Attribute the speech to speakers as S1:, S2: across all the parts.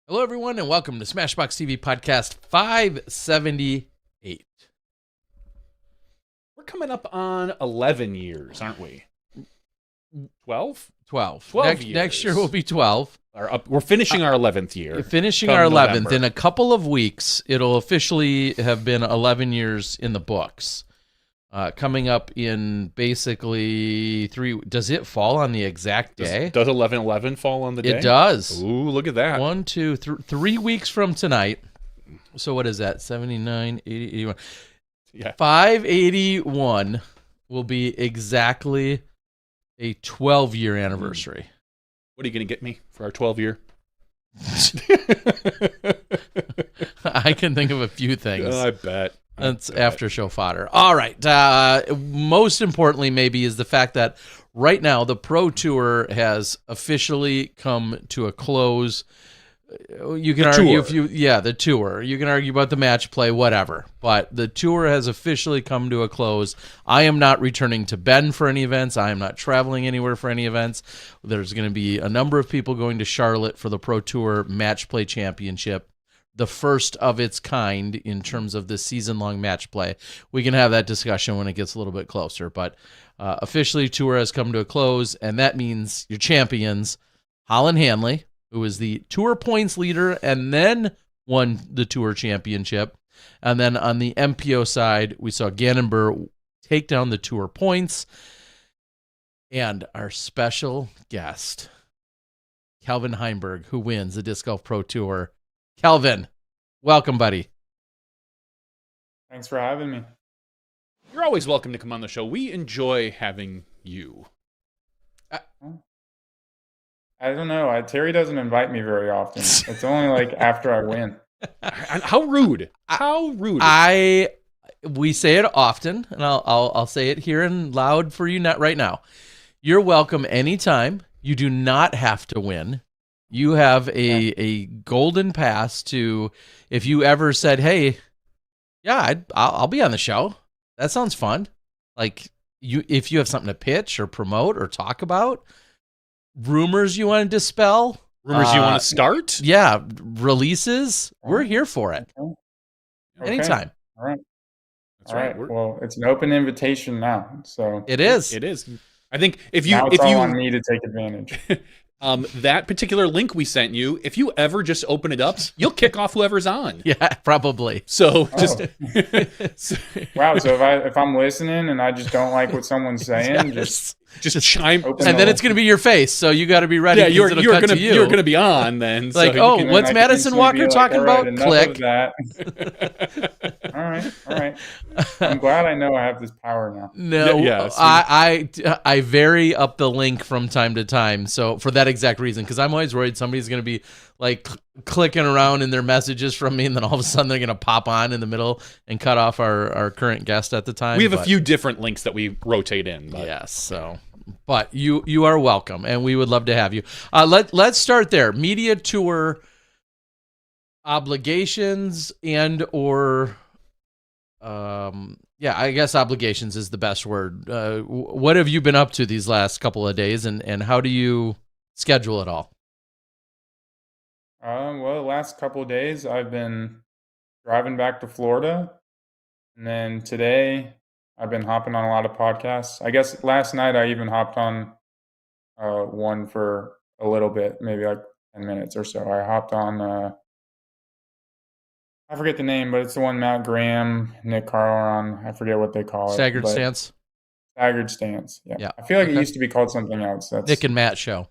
S1: Hello, everyone, and welcome to SmashBoxxTV Podcast 578.
S2: We're coming up on 11 years, aren't we? 12?
S1: 12.
S2: 12
S1: Next year
S2: years.
S1: will be 12.
S2: We're finishing our 11th year.
S1: Finishing
S2: come
S1: our 11th.
S2: November.
S1: In a couple of weeks, it'll officially have been 11 years in the books. Coming up in basically 3... Does it fall on the exact day?
S2: Does 11/11 fall on the day?
S1: It does.
S2: Ooh, look at that.
S1: 1, 2, 3 weeks from tonight. So what is that? 79, 80, 81.
S2: Yeah.
S1: 581 will be exactly a 12-year anniversary.
S2: What are you going to get me for our 12 year?
S1: I can think of a few things.
S2: I bet.
S1: That's after show fodder. All right. Most importantly, maybe, is the fact that right now the Pro Tour has officially come to a close. You can argue the tour. You can argue about the match play, whatever. But the tour has officially come to a close. I am not returning to Bend for any events. I am not traveling anywhere for any events. There's going to be a number of people going to Charlotte for the Pro Tour Match Play Championship, the first of its kind in terms of the season-long match play. We can have that discussion when it gets a little bit closer. But officially, tour has come to a close, and that means your champions, Holland Hanley, who is the tour points leader and then won the tour championship. And then on the MPO side, we saw Gannonburr take down the tour points. And our special guest, Calvin Heimburg, who wins the Disc Golf Pro Tour. Calvin, welcome, buddy.
S3: Thanks for having me.
S2: You're always welcome to come on the show. We enjoy having you.
S3: I don't know. Terry doesn't invite me very often. It's only like after I win.
S2: How rude. How rude.
S1: We say it often, and I'll say it here and loud for you right now. You're welcome anytime. You do not have to win. You have a golden pass to, if you ever said, hey, yeah, I'll be on the show. That sounds fun. Like, if you have something to pitch or promote or talk about, rumors you want to dispel,
S2: Rumors you want to start?
S1: Yeah, releases, we're here for it.
S3: Okay.
S1: Anytime.
S3: All right.
S2: That's
S3: All
S2: right.
S3: right. Well, it's an open invitation now. So
S1: It is.
S2: It is. I think
S3: now it's all on me to take advantage.
S2: that particular link we sent you, if you ever just open it up, you'll kick off whoever's on.
S1: Yeah, probably.
S2: So just
S3: Wow. So if I'm listening and I just don't like what someone's saying,
S1: Yes.
S2: just chime.
S3: open
S1: And then it's going to be your face, so you got to be ready.
S2: Yeah, you're
S1: you're
S2: gonna be on then.
S1: Like,
S2: so
S1: oh,
S2: you can-
S1: what's
S3: I can
S1: Madison
S3: instantly
S1: Walker
S3: be like,
S1: talking
S3: all right,
S1: about?
S3: enough
S1: Click.
S3: of that. All right. I'm glad I know I have this power now.
S1: No,
S2: Yeah,
S1: I vary up the link from time to time. So for that exact reason, because I'm always worried somebody's going to be like clicking around in their messages from me, and then all of a sudden they're going to pop on in the middle and cut off our current guest at the time.
S2: we have a few different links that we rotate in. But.
S1: Yes, so. But you are welcome, and we would love to have you. Let's start there. Media tour obligations I guess obligations is the best word. What have you been up to these last couple of days, and how do you schedule it all?
S3: Well, the last couple of days I've been driving back to Florida, and then today I've been hopping on a lot of podcasts. I guess last night I even hopped on one for a little bit, maybe like 10 minutes or so. I hopped on, I forget the name, but it's the one Matt Graham, Nick Carl are on. I forget what they call it.
S1: Staggered
S3: but-
S1: Stance?
S3: Staggered Stance. Yeah.
S1: Yeah.
S3: I feel like
S1: Okay.
S3: it used to be called something else. That's
S1: Nick and Matt show.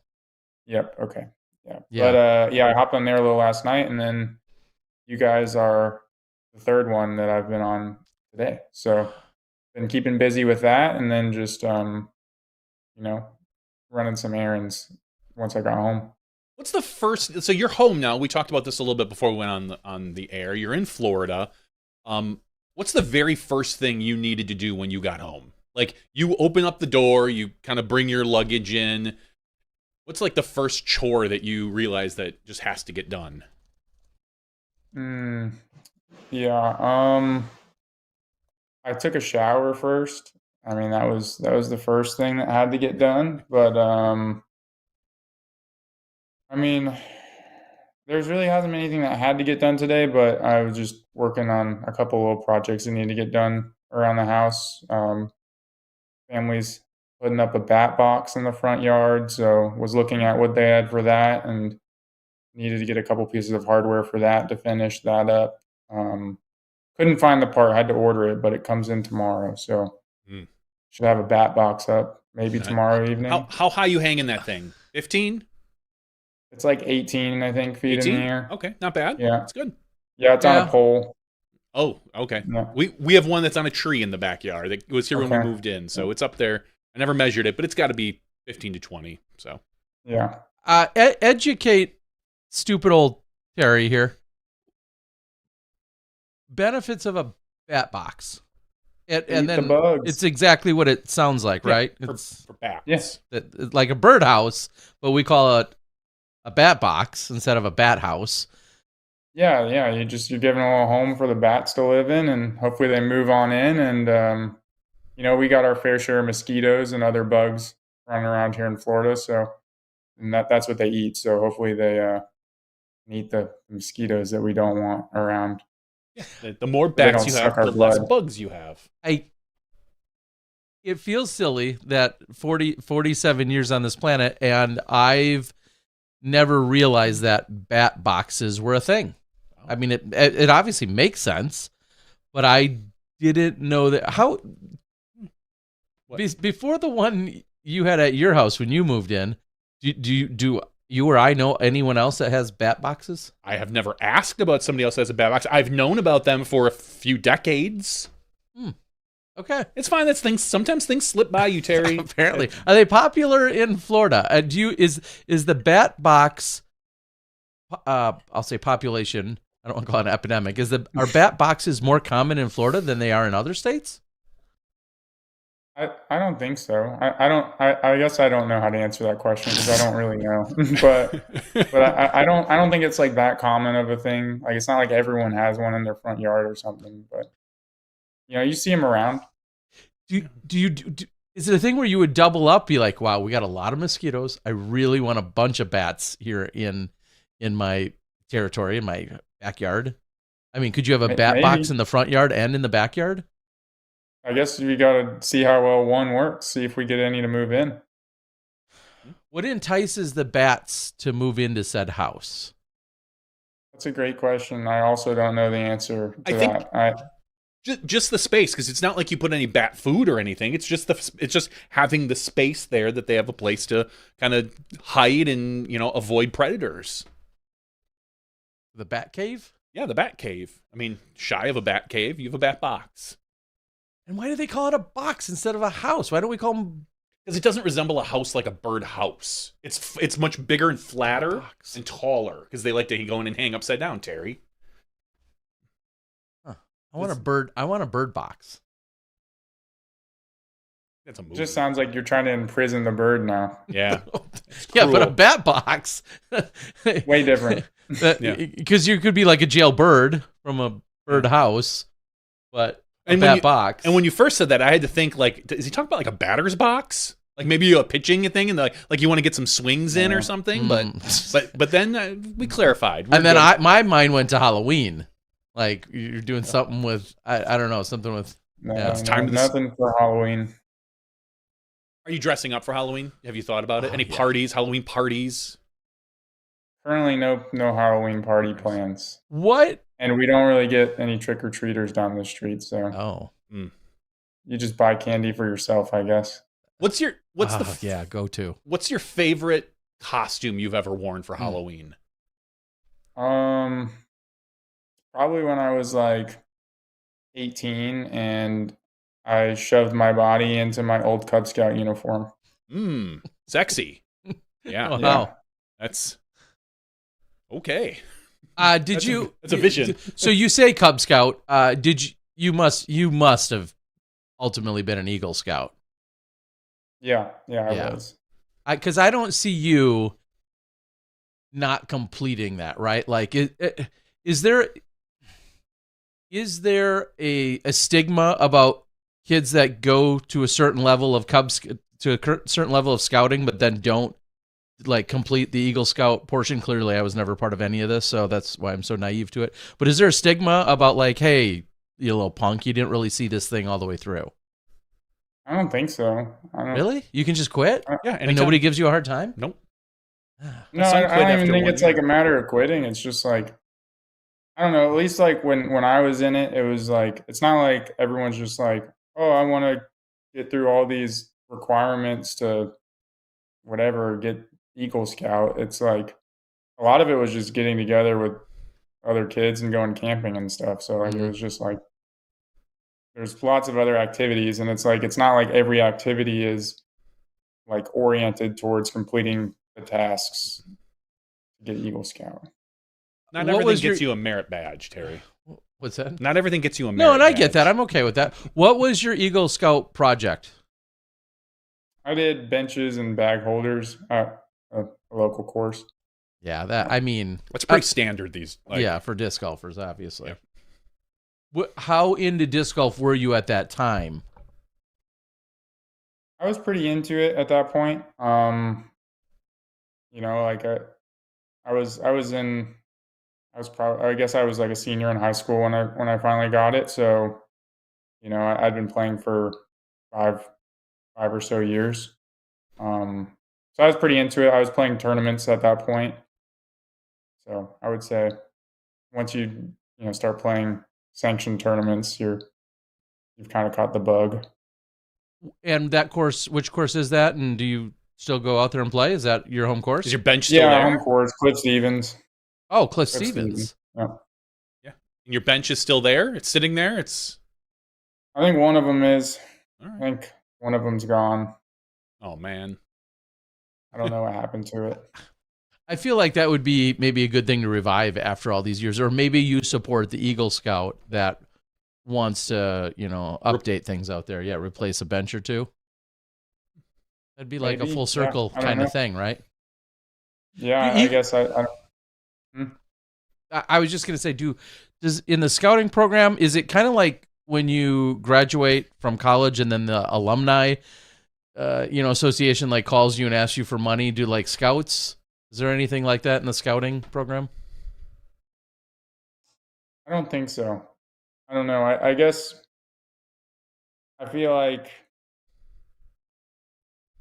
S3: Yep. Okay. Yeah.
S1: Yeah.
S3: But I hopped on there a little last night, and then you guys are the third one that I've been on today. So been keeping busy with that, and then just running some errands once I got home.
S2: What's the first? So you're home now. We talked about this a little bit before we went on the air. You're in Florida. What's the very first thing you needed to do when you got home? Like, you open up the door, you kind of bring your luggage in. What's like the first chore that you realize that just has to get done?
S3: Yeah. I took a shower first. I mean, that was the first thing that had to get done. But I mean, There's really hasn't been anything that had to get done today, but I was just working on a couple little projects that need to get done around the house. Family's putting up a bat box in the front yard, so was looking at what they had for that and needed to get a couple pieces of hardware for that to finish that up. Couldn't find the part, had to order it, but it comes in tomorrow, so should have a bat box up maybe tomorrow evening.
S2: How high you hanging that thing? 15?
S3: It's like 18, I think, feet
S2: 18?
S3: in the air.
S2: Okay, not bad.
S3: Yeah.
S2: That's good.
S3: Yeah, it's on a pole.
S2: Oh, okay.
S3: Yeah.
S2: We have one that's on a tree in the backyard. It was here when we moved in, so it's up there. I never measured it, but it's got to be 15 to 20. So
S3: Yeah.
S1: Educate stupid old Terry here. Benefits of a bat box. And then
S3: the bugs.
S1: it's exactly what it sounds like, right?
S2: It's for bats.
S3: Yes.
S1: Like a birdhouse, but we call it a bat box instead of a bat house.
S3: Yeah. You're giving a little home for the bats to live in, and hopefully they move on in. And we got our fair share of mosquitoes and other bugs running around here in Florida. So, and that's what they eat. So hopefully they eat the mosquitoes that we don't want around.
S2: Yeah. The more bats you have, the less bugs you have.
S1: It feels silly that 47 years on this planet, and I've never realized that bat boxes were a thing. I mean, it obviously makes sense, but I didn't know that. How before the one you had at your house when you moved in, do you or I know anyone else that has bat boxes?
S2: I have never asked about somebody else that has a bat box. I've known about them for a few decades.
S1: Okay,
S2: it's fine. Sometimes things slip by you, Terry.
S1: Apparently, are they popular in Florida? Is the bat box? I'll say population. I don't want to call it an epidemic. Are bat boxes more common in Florida than they are in other states?
S3: I don't think so. I guess I don't know how to answer that question because I don't really know. but I don't think it's like that common of a thing. Like it's not like everyone has one in their front yard or something. But you see them around.
S1: Do you is it a thing where you would double up, be like, wow, we got a lot of mosquitoes. I really want a bunch of bats here in my territory, in my backyard. I mean, could you have a bat box in the front yard and in the backyard?
S3: I guess we got to see how well one works, see if we get any to move in.
S1: What entices the bats to move into said house?
S3: That's a great question. I also don't know the answer to that.
S2: Just the space, because it's not like you put any bat food or anything. It's just having the space there that they have a place to kind of hide and avoid predators.
S1: The bat cave?
S2: Yeah, the bat cave. I mean, shy of a bat cave, you have a bat box.
S1: And why do they call it a box instead of a house? Why don't we call them?
S2: Because it doesn't resemble a house like a bird house. It's much bigger and flatter and taller. Because they like to go in and hang upside down, Terry.
S1: Huh. I want a bird box.
S2: That's a movie.
S3: It just sounds like you're trying to imprison the bird now.
S2: Yeah.
S1: Yeah, but a bat box.
S3: Way different.
S1: Because you could be like a jailbird from a bird house, but bat box.
S2: And when you first said that, I had to think, like, is he talking about like a batter's box? Like maybe a pitching thing and like you want to get some swings in or something? But then we clarified.
S1: And then my mind went to Halloween. Like you're doing something with, I don't know, something with.
S3: It's time nothing for Halloween.
S2: Are you dressing up for Halloween? Have you thought about it? Any parties, Halloween parties?
S3: Currently, no Halloween party plans.
S1: What?
S3: And we don't really get any trick-or-treaters down the street, so you just buy candy for yourself, I guess.
S2: What's your favorite costume you've ever worn for Halloween?
S3: Probably when I was like 18 and I shoved my body into my old Cub Scout uniform.
S2: Sexy. Yeah.
S1: Wow.
S3: Yeah.
S2: That's okay.
S1: That's
S2: a vision.
S1: So you say Cub Scout. You must have ultimately been an Eagle Scout.
S3: Yeah, I was.
S1: Because I don't see you not completing that, right? Like, is there a stigma about kids that go to a certain level of certain level of scouting, but then don't like complete the Eagle Scout portion. Clearly, I was never part of any of this, so that's why I'm so naive to it. But is there a stigma about like, hey, you little punk, you didn't really see this thing all the way through?
S3: I don't think so.
S1: Really? You can just quit?
S2: Yeah,
S1: And nobody gives you a hard time?
S2: Nope.
S3: No, I don't even think it's like a matter of quitting. It's just like, I don't know. At least like when I was in it, it was like, it's not like everyone's just like, oh, I want to get through all these requirements to whatever, get Eagle Scout. It's like a lot of it was just getting together with other kids and going camping and stuff. So like it was just like there's lots of other activities, and it's like it's not like every activity is like oriented towards completing the tasks to get Eagle Scout.
S2: Not everything gets you a merit badge, Terry.
S1: What's that?
S2: Not everything gets you a merit
S1: No, and I
S2: badge.
S1: get that. I'm okay with that. What was your Eagle Scout project?
S3: I did benches and bag holders at a local course.
S1: Yeah, that I mean,
S2: that's pretty standard. These, like,
S1: yeah, for disc golfers, obviously. Yeah. How into disc golf were you at that time?
S3: I was pretty into it at that point. You know, like I guess I was like a senior in high school when I finally got it. So, you know, I'd been playing for five or so years. So I was pretty into it. I was playing tournaments at that point. So I would say once you start playing sanctioned tournaments, you've kind of caught the bug.
S1: And that course, which course is that? And do you still go out there and play? Is that your home course?
S2: Is your bench still there?
S3: Yeah, home course, Cliff Stevens.
S1: Oh, Cliff Stevens.
S3: Yeah.
S2: Yeah. And your bench is still there? It's sitting there?
S3: I think one of them is.
S2: All right.
S3: I think one of them's gone.
S2: Oh, man.
S3: I don't know what happened to it.
S1: I feel like that would be maybe a good thing to revive after all these years. Or maybe you support the Eagle Scout that wants to, update things out there. Yeah, replace a bench or two. That'd be like a full circle kind of thing, right?
S3: Yeah, I guess I
S1: was just gonna say, does in the scouting program, is it kind of like when you graduate from college and then the alumni, association like calls you and asks you for money? Do like scouts? Is there anything like that in the scouting program?
S3: I don't think so. I don't know. I guess I feel like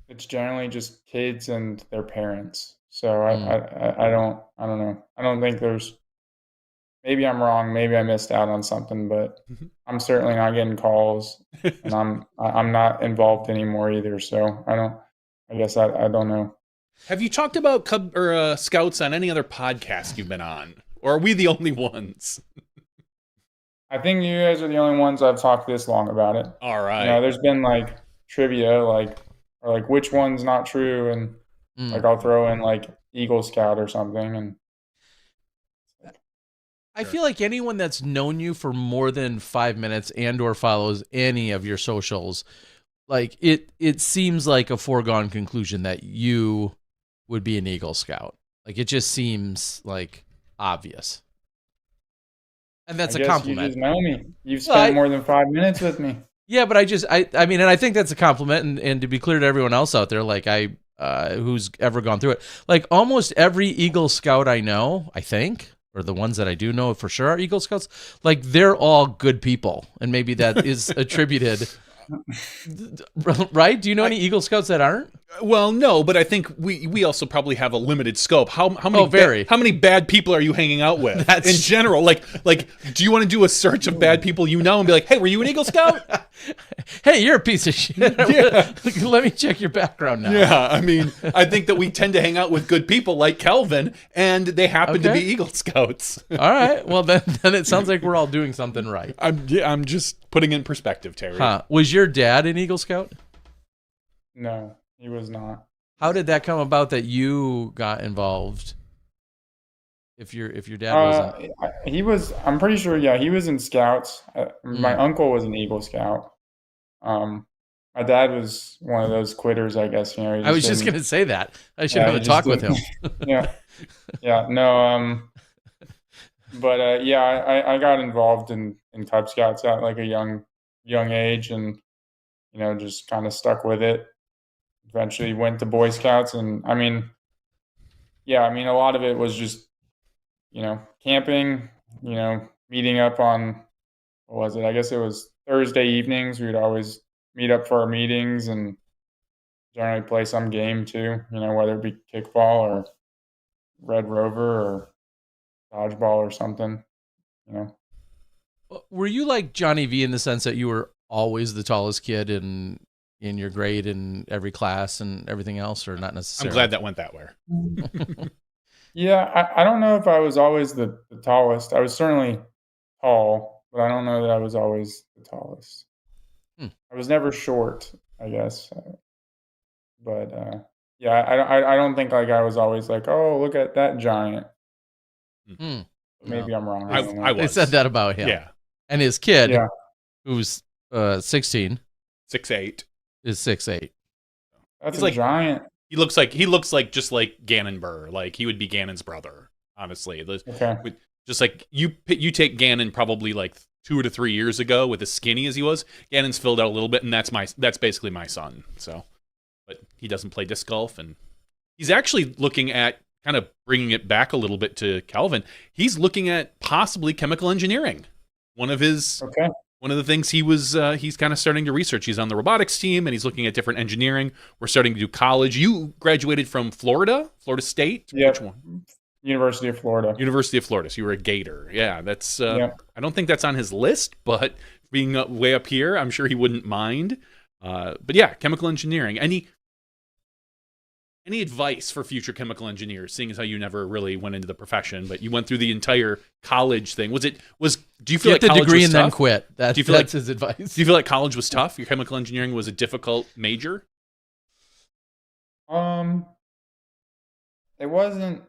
S3: it's generally just kids and their parents. So I don't know. I don't think there's. Maybe I'm wrong. Maybe I missed out on something, but I'm certainly not getting calls, and I'm not involved anymore either. So I guess I don't know.
S2: Have you talked about scouts on any other podcast you've been on, or are we the only ones?
S3: I think you guys are the only ones I've talked this long about it.
S2: All right.
S3: There's been like trivia, or which one's not true, and like I'll throw in like Eagle Scout or something, and
S1: I feel like anyone that's known you for more than 5 minutes and or follows any of your socials, like it seems like a foregone conclusion that you would be an Eagle Scout. Like it just seems like obvious. And that's a compliment.
S3: You just know me. You've spent more than 5 minutes with me.
S1: Yeah, but I mean, and I think that's a compliment. And to be clear to everyone else out there, like who's ever gone through it, like almost every Eagle Scout I know, I think, or the ones that I do know for sure are Eagle Scouts, like they're all good people. And maybe that is attributed, right? Do you know any Eagle Scouts that aren't?
S2: Well, no, but I think we also probably have a limited scope. How many how many bad people are you hanging out with in general? Like, do you want to do a search of bad people you know and be like, hey, were you an Eagle Scout?
S1: Hey, you're a piece of shit. Yeah. Let me check your background now.
S2: Yeah, I mean, I think that we tend to hang out with good people like Kelvin, and they happen to be Eagle Scouts.
S1: All right, well then it sounds like we're all doing something right.
S2: I'm just putting in perspective, Terry.
S1: Was your dad an Eagle Scout?
S3: No. He was not.
S1: How did that come about that you got involved? If your dad wasn't,
S3: he was. I'm pretty sure. Yeah, he was in Scouts. My uncle was an Eagle Scout. My dad was one of those quitters, I guess.
S1: I was just gonna say that. I should have a talk with him.
S3: Yeah. No. But I got involved in Cub Scouts at like a young age, and just kind of stuck with it. Eventually went to Boy Scouts, and I mean, yeah, I mean, a lot of it was just, camping, meeting up on, what was it? I guess it was Thursday evenings. We'd always meet up for our meetings and generally play some game too, whether it be kickball or Red Rover or dodgeball or something, you know.
S1: Were you like Johnny V in the sense that you were always the tallest kid in your grade in every class and everything else, or not necessarily?
S2: I'm glad that went that way.
S3: Yeah, I don't know if I was always the tallest. I was certainly tall, but I don't know that I was always the tallest. I was never short, I guess. But yeah, I don't think like I was always like, oh, look at that giant. Maybe I'm wrong.
S2: I was.
S1: They said that about him.
S2: Yeah.
S1: And his kid, who's 16,
S2: 6'8",
S1: is 6'8".
S3: That's
S2: He's
S3: a
S2: like
S3: giant.
S2: He looks like just like Gannon Burr. Like he would be Gannon's brother. Honestly,
S3: Okay.
S2: Just like you take Gannon probably like 2 to 3 years ago with as skinny as he was. Gannon's filled out a little bit, and that's basically my son. So, but he doesn't play disc golf, and he's actually looking at kind of bringing it back a little bit to Calvin. He's looking at possibly chemical engineering. One of the things he's kind of starting to research. He's on the robotics team, and he's looking at different engineering. We're starting to do college. You graduated from Florida State?
S3: Yeah.
S2: Which one?
S3: University of Florida.
S2: University of Florida. So you were a Gator. Yeah, that's. I don't think that's on his list, but being way up here, I'm sure he wouldn't mind. But yeah, chemical engineering. Any advice for future chemical engineers, seeing as how you never really went into the profession, but you went through the entire college thing? Do you feel like
S1: the
S2: college
S1: degree
S2: was
S1: and
S2: tough?
S1: then quit? That's his advice.
S2: Do you feel like college was tough? Your chemical engineering was a difficult major?
S3: It wasn't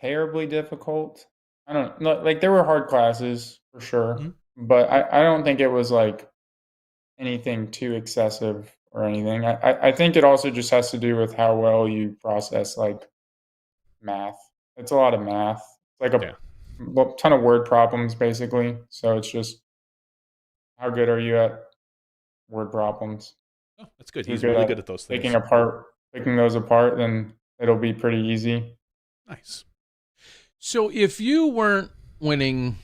S3: terribly difficult. I don't know. Like there were hard classes for sure, but I don't think it was like anything too excessive or anything. I think it also just has to do with how well you process like math. It's a lot of math. It's like a ton of word problems basically. So it's just how good are you at word problems?
S2: Oh, that's good. He's really good at those things.
S3: Picking those apart, then it'll be pretty easy.
S2: Nice.
S1: So if you weren't winning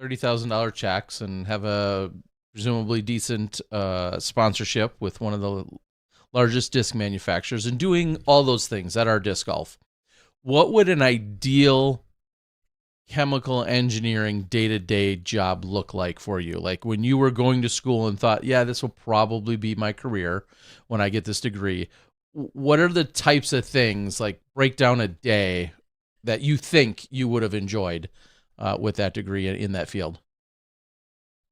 S1: $30,000 checks and have a presumably decent sponsorship with one of the largest disc manufacturers and doing all those things that are disc golf, what would an ideal chemical engineering day-to-day job look like for you? Like when you were going to school and thought, yeah, this will probably be my career when I get this degree. What are the types of things, like break down a day that you think you would have enjoyed with that degree in that field?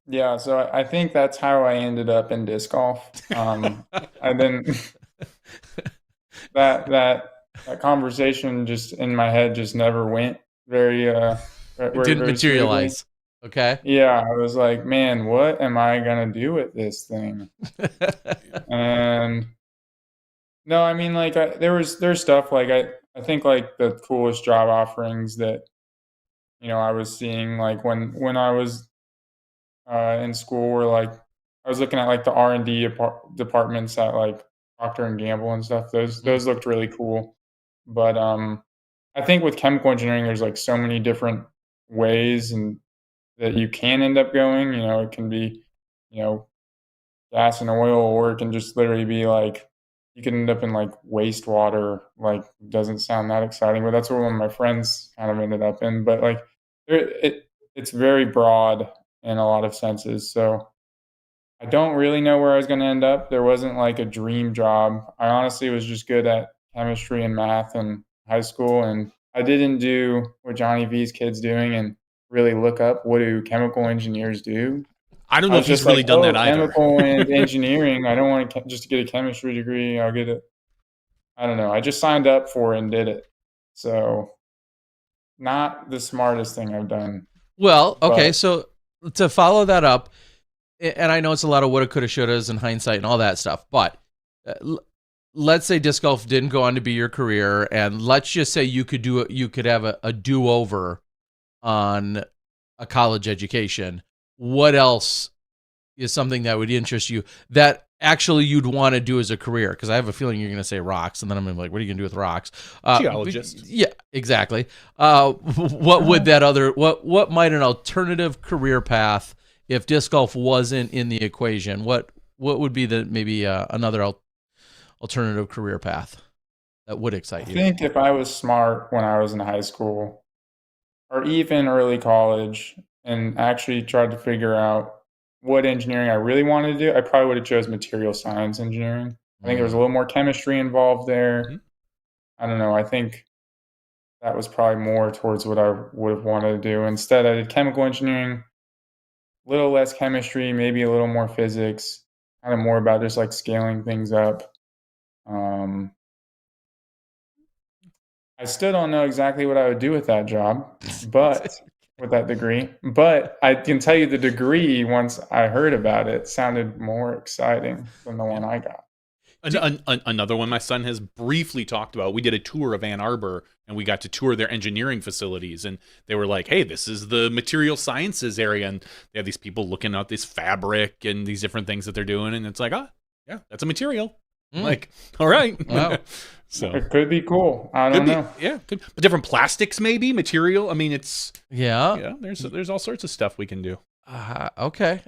S3: Yeah, so I think that's how I ended up in disc golf. I didn't that conversation just in my head just never went very
S1: it didn't materialize.
S3: Smoothly.
S1: Okay.
S3: Yeah, I was like, man, what am I gonna do with this thing? And no, I mean, like there's stuff like I think like the coolest job offerings that I was seeing like when I was in school were like I was looking at like the R&D departments at like Procter and Gamble and stuff. Those looked really cool. But I think with chemical engineering, there's like so many different ways and that you can end up going. It can be gas and oil, or it can just literally be like you can end up in like wastewater. Like doesn't sound that exciting, but that's what one of my friends kind of ended up in. But like it's very broad in a lot of senses. So I don't really know where I was going to end up. There wasn't like a dream job. I honestly was just good at chemistry and math in high school, and I didn't do what Johnny V's kid's doing and really look up what do chemical engineers do.
S2: I don't know if he's really done that either.
S3: Chemical and engineering. I don't want to just get a chemistry degree. I'll get it. I don't know. I just signed up for it and did it. So not the smartest thing I've done.
S1: Well, okay. So to follow that up, and I know it's a lot of woulda, coulda, shouldas and hindsight and all that stuff, but let's say disc golf didn't go on to be your career, and let's just say you could have a do-over on a college education. What else is something that would interest you that actually you'd want to do as a career? Because I have a feeling you're going to say rocks, and then I'm like, what are you going to do with rocks?
S2: Geologist.
S1: Yeah, exactly. What would that other what might an alternative career path, if disc golf wasn't in the equation? What would be the maybe another alternative career path that would excite
S3: I
S1: you?
S3: think if I was smart when I was in high school or even early college and actually tried to figure out what engineering I really wanted to do, I probably would have chose material science engineering. I think there was a little more chemistry involved there.
S2: Mhm.
S3: I don't know. I think that was probably more towards what I would have wanted to do. Instead, I did chemical engineering, a little less chemistry, maybe a little more physics, kind of more about just like scaling things up. Um, I still don't know exactly what I would do with that job, but with that degree. But I can tell you the degree, once I heard about it, sounded more exciting than the one I got.
S2: Another one my son has briefly talked about. We did a tour of Ann Arbor, and we got to tour their engineering facilities, and they were like, hey, this is the material sciences area, and they have these people looking at this fabric and these different things that they're doing, and it's like, yeah, that's a material. Like, all right.
S1: Wow.
S3: So it could be cool. I don't know.
S2: Yeah, but different plastics, maybe material. I mean, it's there's all sorts of stuff we can do.
S1: Okay.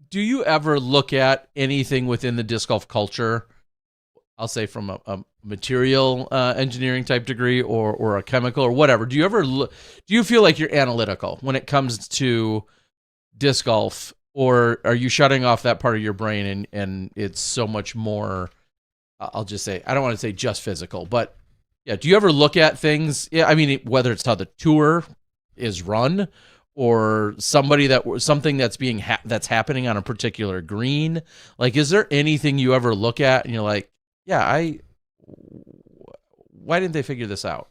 S1: Do you ever look at anything within the disc golf culture? I'll say from a material engineering type degree or a chemical or whatever. Do you ever do you feel like you're analytical when it comes to disc golf, or are you shutting off that part of your brain and it's so much more? I'll just say, I don't want to say just physical, but yeah. Do you ever look at things? Yeah, I mean, whether it's how the tour is run, or something that's that's happening on a particular green. Like, is there anything you ever look at and you're like, yeah, why didn't they figure this out?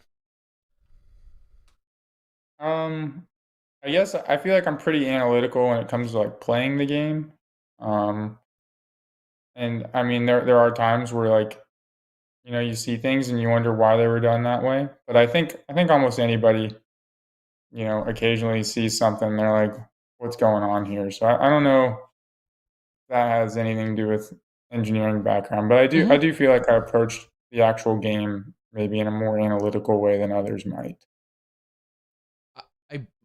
S3: I guess I feel like I'm pretty analytical when it comes to like playing the game. And I mean, there are times where like, you see things and you wonder why they were done that way. But I think almost anybody, occasionally sees something and they're like, what's going on here? So I don't know if that has anything to do with engineering background, but I do feel like I approached the actual game maybe in a more analytical way than others might.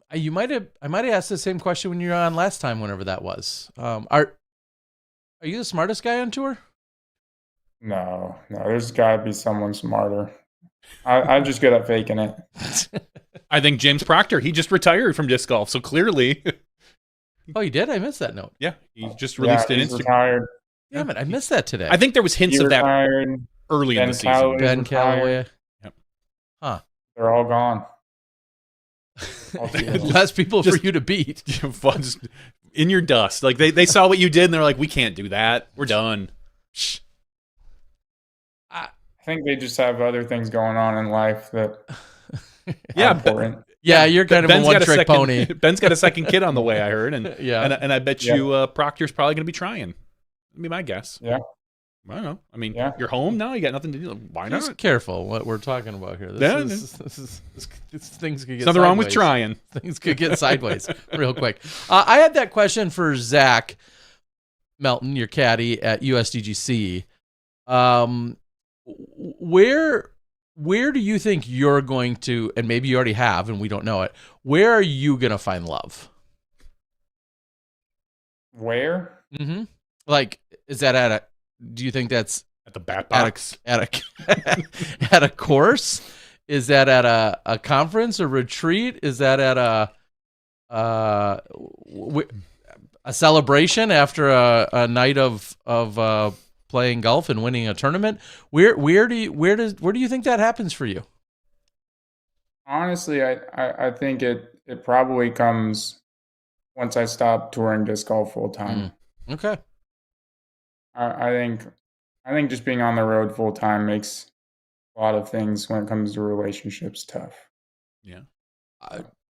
S1: I might have asked the same question when you were on last time, whenever that was. Are you the smartest guy on tour?
S3: No, there's got to be someone smarter. I'm just good at faking it.
S2: I think James Proctor, he just retired from disc golf, so clearly.
S1: Oh, you did? I missed that note.
S2: Yeah, he just released an Instagram.
S3: Retired.
S1: Damn it, I missed that today.
S2: I think there was hints of that early in the season.
S3: Ben
S1: Calloway.
S2: Yep.
S1: Huh.
S3: They're all gone.
S1: Less people for you to beat.
S2: In your dust. Like, they saw what you did, and they're like, we can't do that. We're done. Shh.
S3: I think they just have other things going on in life that
S2: are
S3: important.
S1: Yeah, you're kind of a one-trick pony.
S2: Ben's got a second kid on the way, I heard, and
S1: and
S2: I bet you Proctor's probably going to be trying. That'd be my guess.
S3: Yeah.
S2: I don't know. I mean, you're home now. You got nothing to do. Why not?
S1: Just careful what we're talking about here. This things could get.
S2: Nothing wrong with trying.
S1: Things could get sideways real quick. I had that question for Zach Melton, your caddy at USDGC. Where do you think you're going to, and maybe you already have, and we don't know it. Where are you going to find love?
S3: Where?
S1: Mm-hmm. Like, is that do you think that's
S2: at the bat box?
S1: At a course? Is that at a conference, a retreat? Is that at a celebration after a night of playing golf and winning a tournament? Where do you think that happens for you?
S3: Honestly, I think it probably comes once I stop touring disc golf full time.
S1: Okay.
S3: I think just being on the road full time makes a lot of things when it comes to relationships tough.
S2: Yeah.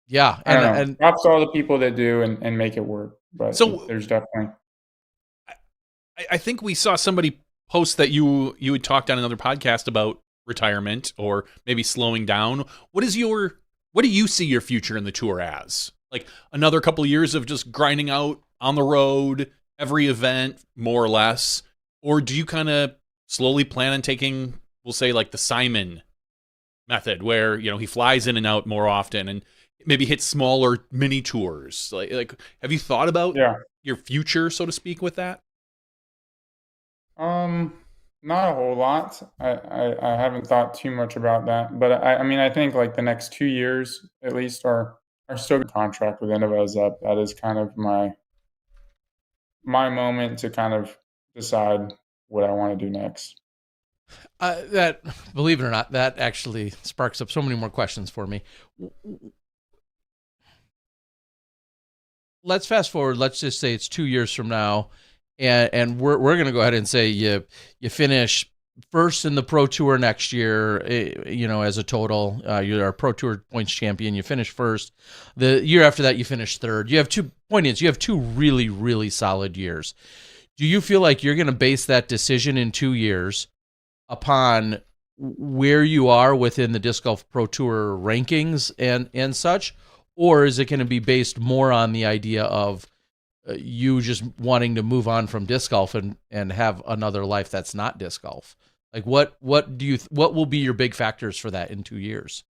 S1: Yeah.
S3: And props to all the people that do and make it work. But
S2: so
S3: there's definitely.
S2: I think we saw somebody post that you had talked on another podcast about retirement or maybe slowing down. What is your what do you see your future in the tour as? Like another couple of years of just grinding out on the road, every event, more or less? Or do you kind of slowly plan on taking, we'll say, like the Simon method, where, you know, he flies in and out more often and maybe hits smaller mini tours? Like have you thought about your future, so to speak, with that?
S3: Not a whole lot. I haven't thought too much about that, but I mean, I think like the next 2 years at least are still good contract with Innova's up. That is kind of my moment to kind of decide what I want to do next.
S1: That, believe it or not, that actually sparks up so many more questions for me. Let's fast forward. Let's just say it's 2 years from now, and we're going to go ahead and say you finish first in the Pro Tour next year. You know, as a total, you're a Pro Tour points champion. You finish first. The year after that, you finish third. You have two really, really solid years. Do you feel like you're going to base that decision in 2 years upon where you are within the Disc Golf Pro Tour rankings and such? Or is it going to be based more on the idea of you just wanting to move on from disc golf and have another life that's not disc golf? Like what will be your big factors for that in 2 years?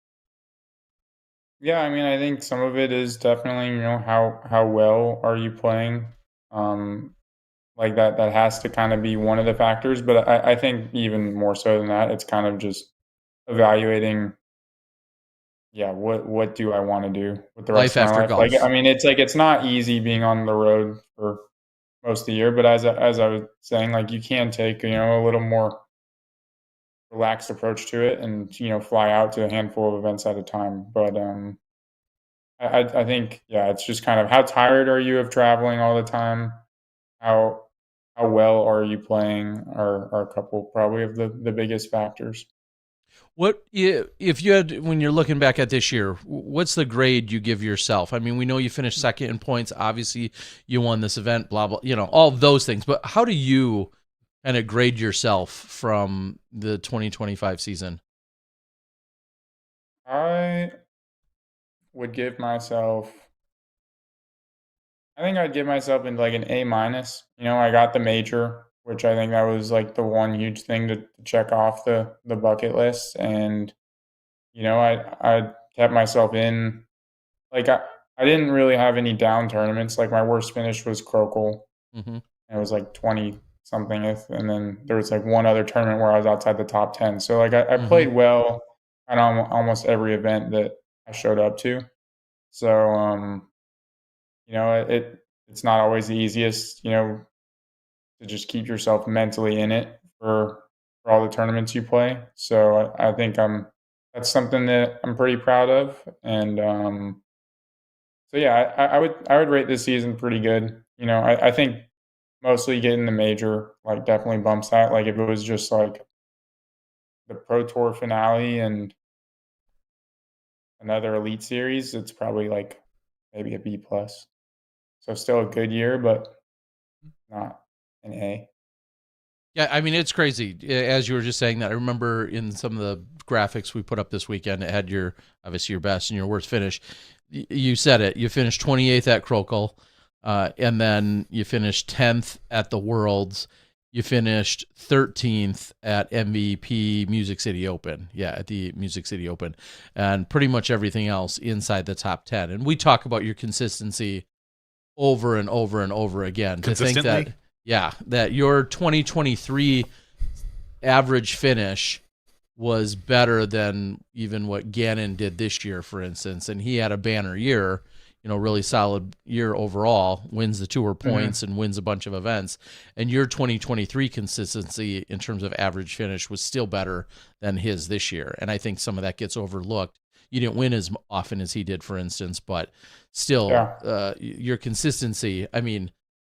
S3: Yeah, I mean, I think some of it is definitely, you know, how well are you playing? Like that has to kind of be one of the factors, but I think even more so than that, it's kind of just evaluating, what do I want to do with the rest
S1: Life
S3: of my
S1: after
S3: life?
S1: golf.
S3: Like, I mean, it's not easy being on the road for most of the year, but as I was saying, like you can take, you know, a little more relaxed approach to it and, you know, fly out to a handful of events at a time. But I think, it's just kind of how tired are you of traveling all the time? How well are you playing are a couple probably of the biggest factors.
S1: What if you had, when you're looking back at this year, what's the grade you give yourself? I mean, we know you finished second in points. Obviously, you won this event, blah, blah, you know, all those things. But how do you kind of grade yourself from the 2025 season?
S3: I would give myself, I think I'd give myself in like an A minus. You know, I got the major, which I think that was like the one huge thing to check off the bucket list. And, you know, I kept myself in, like I didn't really have any down tournaments. Like my worst finish was Crocal.
S1: Mm-hmm.
S3: And it was like 20 somethingth. And then there was like one other tournament where I was outside the top 10. So like I played well on almost every event that I showed up to. So, you know, it's not always the easiest, you know, to just keep yourself mentally in it for all the tournaments you play. So I think that's something that I'm pretty proud of. And so yeah, I would rate this season pretty good. You know, I think mostly getting the major like definitely bumps that. Like if it was just like the Pro Tour finale and another Elite Series, it's probably like maybe a B plus. So still a good year, but not an A.
S1: Yeah, I mean, it's crazy. As you were just saying that, I remember in some of the graphics we put up this weekend, it had obviously your best and your worst finish. You said it. You finished 28th at Crocal, and then you finished 10th at the Worlds. You finished 13th at MVP Music City Open. Yeah, at the Music City Open. And pretty much everything else inside the top 10. And we talk about your consistency over and over and over again. To think that your 2023 average finish was better than even what Gannon did this year, for instance. And he had a banner year, you know, really solid year overall, wins the tour points and wins a bunch of events. And your 2023 consistency in terms of average finish was still better than his this year. And I think some of that gets overlooked. You didn't win as often as he did, for instance, but still your consistency, I mean,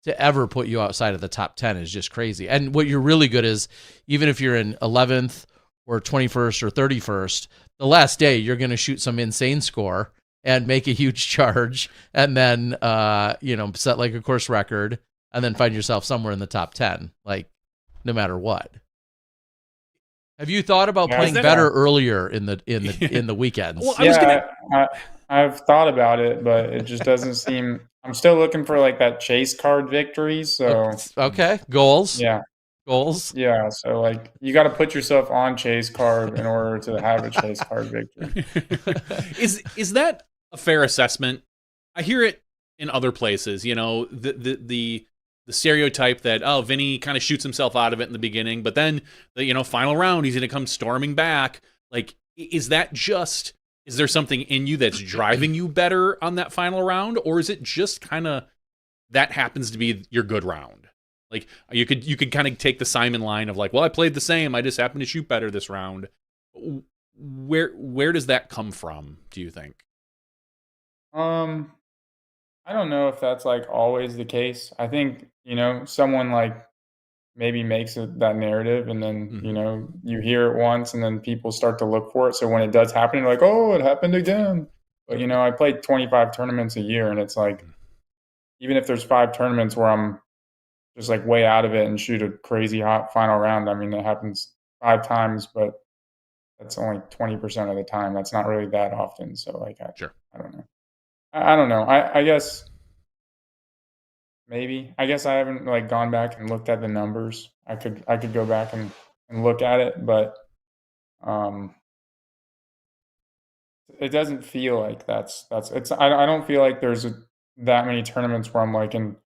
S1: to ever put you outside of the top 10 is just crazy. And what you're really good is, even if you're in 11th or 21st or 31st, the last day you're going to shoot some insane score and make a huge charge, and then set like a course record, and then find yourself somewhere in the top 10, like no matter what. Have you thought about
S3: Yeah,
S1: playing
S2: that-
S1: better earlier in the weekends?
S2: Well, I was gonna.
S3: I've thought about it, but it just doesn't seem. I'm still looking for like that chase card victory. So
S1: Okay, goals.
S3: yeah,
S1: Goals.
S3: yeah. So like you got to put yourself on chase card in order to have a chase card victory.
S2: Is that a fair assessment? I hear it in other places. You know, the stereotype that, oh, Vinny kind of shoots himself out of it in the beginning, but then the final round he's going to come storming back. Like, is there something in you that's driving you better on that final round, or is it just kind of that happens to be your good round? Like, you could kind of take the Simon line of like, well, I played the same, I just happened to shoot better this round. Where does that come from, do you think?
S3: I don't know if that's like always the case. I think, someone like maybe makes it that narrative, and then, you hear it once and then people start to look for it. So when it does happen, you're like, oh, it happened again. But, I played 25 tournaments a year, and it's like, even if there's 5 tournaments where I'm just like way out of it and shoot a crazy hot final round, I mean, it happens 5 times, but that's only 20% of the time. That's not really that often. So like, I don't know. I don't know. I guess maybe. I guess I haven't like gone back and looked at the numbers. I could go back and look at it, but it doesn't feel like that's it's. I don't feel like there's that many tournaments where I'm like in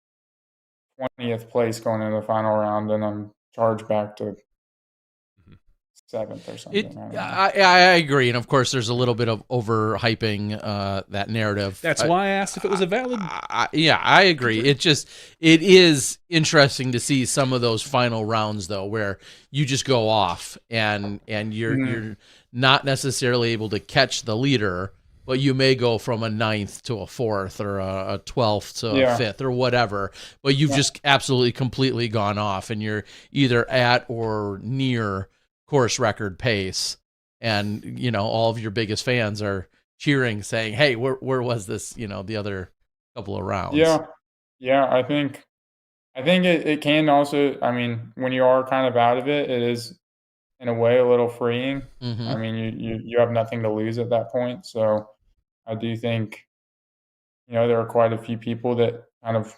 S3: 20th place going into the final round and I'm charged back to 7th or something.
S1: I agree, and of course, there's a little bit of overhyping that narrative.
S2: That's why I asked if it was a valid.
S1: I agree. It is interesting to see some of those final rounds though, where you just go off and you're not necessarily able to catch the leader, but you may go from a 9th to a 4th or a 12th to a 5th or whatever. But you've just absolutely completely gone off, and you're either at or near course record pace, and all of your biggest fans are cheering, saying, hey, where was this the other couple of rounds?
S3: I think it can also, I mean, when you are kind of out of it, it is in a way a little freeing. I mean, you have nothing to lose at that point. So I do think there are quite a few people that kind of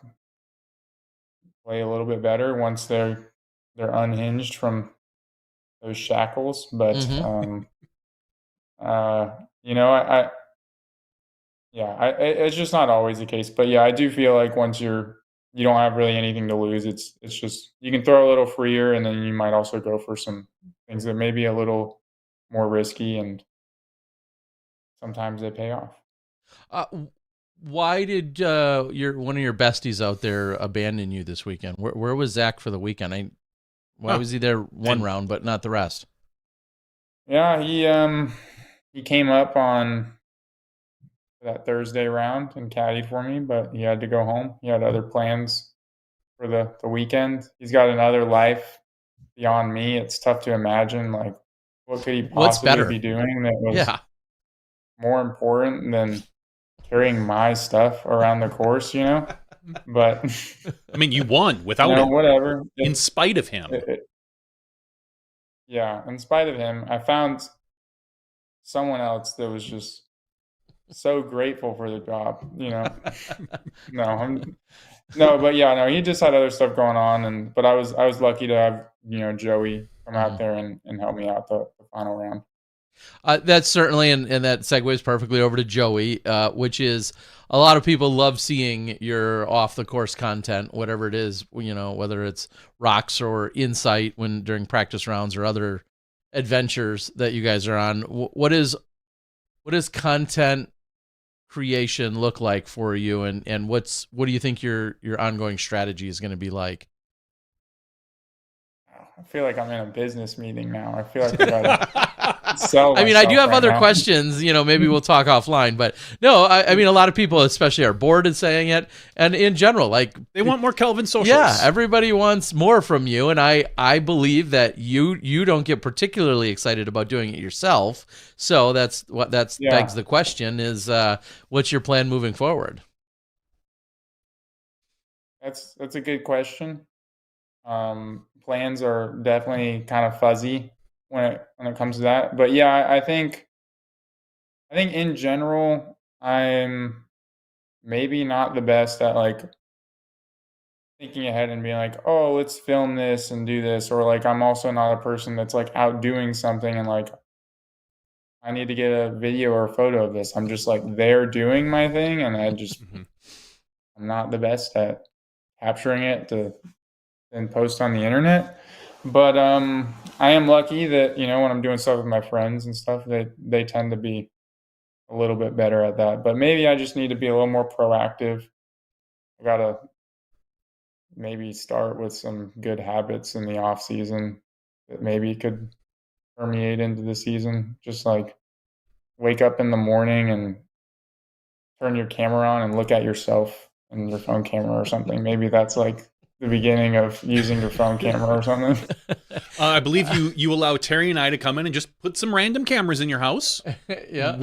S3: play a little bit better once they're unhinged from those shackles. But it's just not always the case. But yeah, I do feel like once you don't have really anything to lose, it's just you can throw a little freer, and then you might also go for some things that may be a little more risky, and sometimes they pay off.
S1: Why did one of your besties out there abandon you this weekend? Where was Zach for the weekend? Why was he there one round but not the rest?
S3: Yeah, he came up on that Thursday round and caddied for me, but he had to go home. He had other plans for the weekend. He's got another life beyond me. It's tough to imagine, like, what could he possibly be doing that was more important than carrying my stuff around the course, But
S2: I mean, you won without him.
S3: Whatever.
S2: In spite of him.
S3: In spite of him, I found someone else that was just so grateful for the job, No, he just had other stuff going on, but I was lucky to have Joey come out there and help me out the final round.
S1: That's certainly, and that segues perfectly over to Joey, which is a lot of people love seeing your off the course content, whatever it is, whether it's rocks or insight during practice rounds or other adventures that you guys are on. What does content creation look like for you, and what do you think your ongoing strategy is going to be like?
S3: I feel like I'm in a business meeting now. I feel like I gotta sell.
S1: I mean, I do have other questions. Maybe we'll talk offline. But no, I mean, a lot of people, especially, are bored of saying it, and in general, like
S2: they want more Kelvin socials.
S1: Yeah, everybody wants more from you, and I believe that you don't get particularly excited about doing it yourself. So begs the question: is what's your plan moving forward?
S3: That's a good question. Plans are definitely kind of fuzzy when it comes to that. But yeah, I think in general, I'm maybe not the best at like thinking ahead and being like, oh, let's film this and do this. Or like, I'm also not a person that's like out doing something and like, I need to get a video or a photo of this. I'm just like there doing my thing. And I'm not the best at capturing it to then post on the internet. But I am lucky that, you know, when I'm doing stuff with my friends and stuff, they tend to be a little bit better at that. But maybe I just need to be a little more proactive. I gotta maybe start with some good habits in the off season that maybe could permeate into the season. Just like wake up in the morning and turn your camera on and look at yourself in your phone camera or something. Maybe that's like the beginning of using your phone camera or something.
S2: I believe you allow Terry and I to come in and just put some random cameras in your house.
S1: Yeah.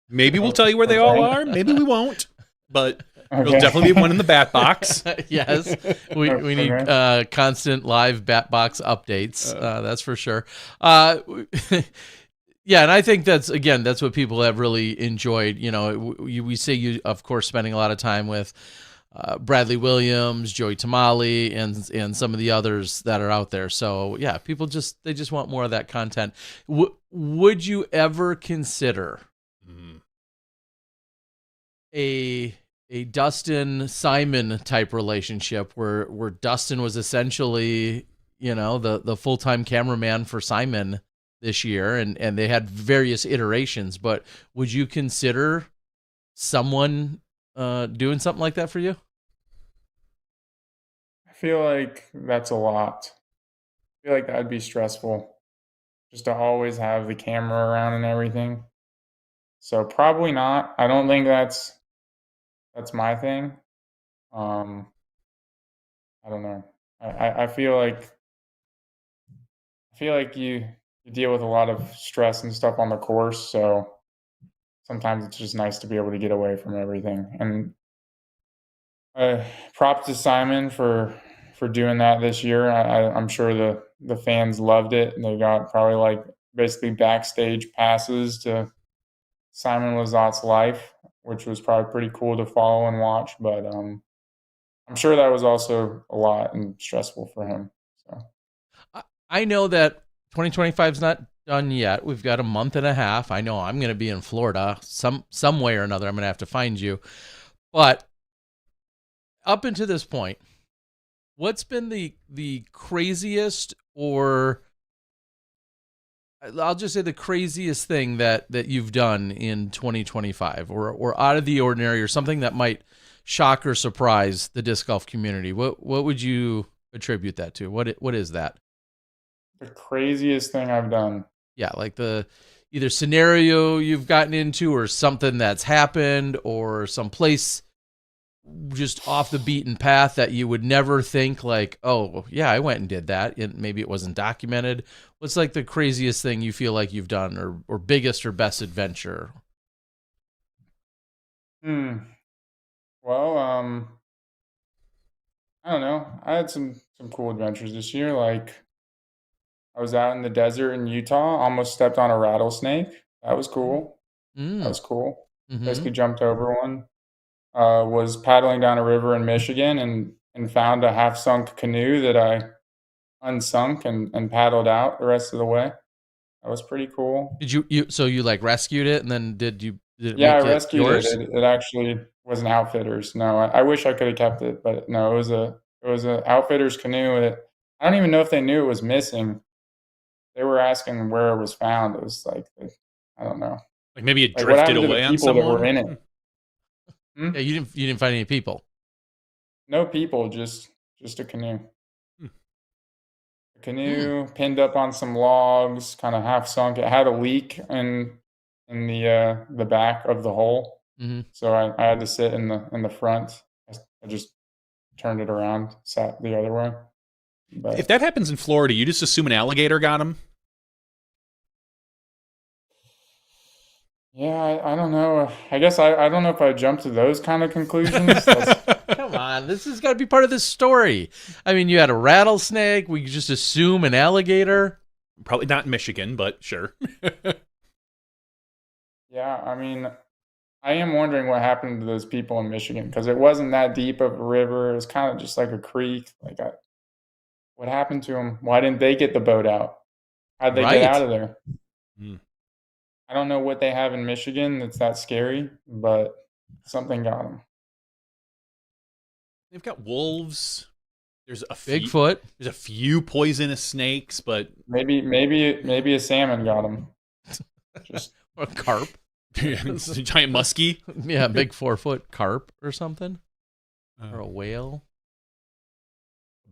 S2: Maybe we'll tell you where they all are. Maybe we won't. But there'll definitely be one in the bat box.
S1: Yes. We need constant live bat box updates. That's for sure. Yeah, and I think that's what people have really enjoyed. You know, we see you, of course, spending a lot of time with Bradley Williams, Joey Tamale, and some of the others that are out there. So yeah, people just want more of that content. Would you ever consider a Dustin Simon type relationship where Dustin was essentially, you know, the full-time cameraman for Simon this year, and they had various iterations, but would you consider someone doing something like that for you?
S3: I feel like that's a lot. I feel like that'd be stressful just to always have the camera around and everything. So probably not. I don't think that's my thing. I don't know. I feel like you deal with a lot of stress and stuff on the course, so sometimes it's just nice to be able to get away from everything. And props to Simon for doing that this year. I'm sure the fans loved it, and they got probably like basically backstage passes to Simon Lazat's life, which was probably pretty cool to follow and watch. But I'm sure that was also a lot and stressful for him. So
S1: I know that 2025 is not done yet. We've got a month and a half. I know I'm going to be in Florida some way or another. I'm going to have to find you. But up until this point, what's been the craziest, or I'll just say the craziest thing that you've done in 2025, or out of the ordinary, or something that might shock or surprise the disc golf community? What would you attribute that to? What is that?
S3: The craziest thing I've done.
S1: Yeah, like the either scenario you've gotten into, or something that's happened, or some place just off the beaten path that you would never think like, oh yeah, I went and did that, and maybe it wasn't documented. What's like the craziest thing you feel like you've done, or biggest or best adventure?
S3: Well, I don't know. I had some cool adventures this year. Like I was out in the desert in Utah, almost stepped on a rattlesnake. That was cool. That was cool. Basically jumped over one. Was paddling down a river in Michigan and found a half sunk canoe that I unsunk and paddled out the rest of the way. That was pretty cool.
S1: Did you like rescued it, and then did it
S3: Yeah, I
S1: make it
S3: rescued
S1: yours?
S3: it. It actually was an outfitter's. No, I wish I could have kept it, but no, it was a outfitter's canoe. I don't even know if they knew it was missing. They were asking where it was found. It was like, I don't know.
S2: Like maybe it
S3: Like, what
S2: drifted
S3: happened to
S2: away
S3: the
S2: on
S3: people that
S2: someone.
S3: were in it?
S1: Yeah, you didn't find any people.
S3: No people, just a canoe. A canoe pinned up on some logs, kind of half sunk. It had a leak in the back of the hole, so I had to sit in the front. I just turned it around, sat the other way. But
S2: If that happens in Florida, you just assume an alligator got him.
S3: yeah, I don't know. I guess I don't know if I jump to those kind of conclusions.
S1: Come on, this has got to be part of this story. I mean, you had a rattlesnake. We just assume an alligator.
S2: Probably not Michigan, but sure.
S3: Yeah, I mean, I am wondering what happened to those people in Michigan because it wasn't that deep of a river. It was kind of just like a creek. What happened to them? Why didn't they get the boat out? How'd they get
S1: Right.
S3: out of there?
S2: Hmm.
S3: I don't know what they have in Michigan that's that scary, but something got them.
S2: They've got wolves. There's a
S1: Bigfoot.
S2: There's a few poisonous snakes, but
S3: Maybe a salmon got them. Just
S1: A carp.
S2: it's a giant muskie.
S1: Yeah, big 4-foot carp or something. Or a whale.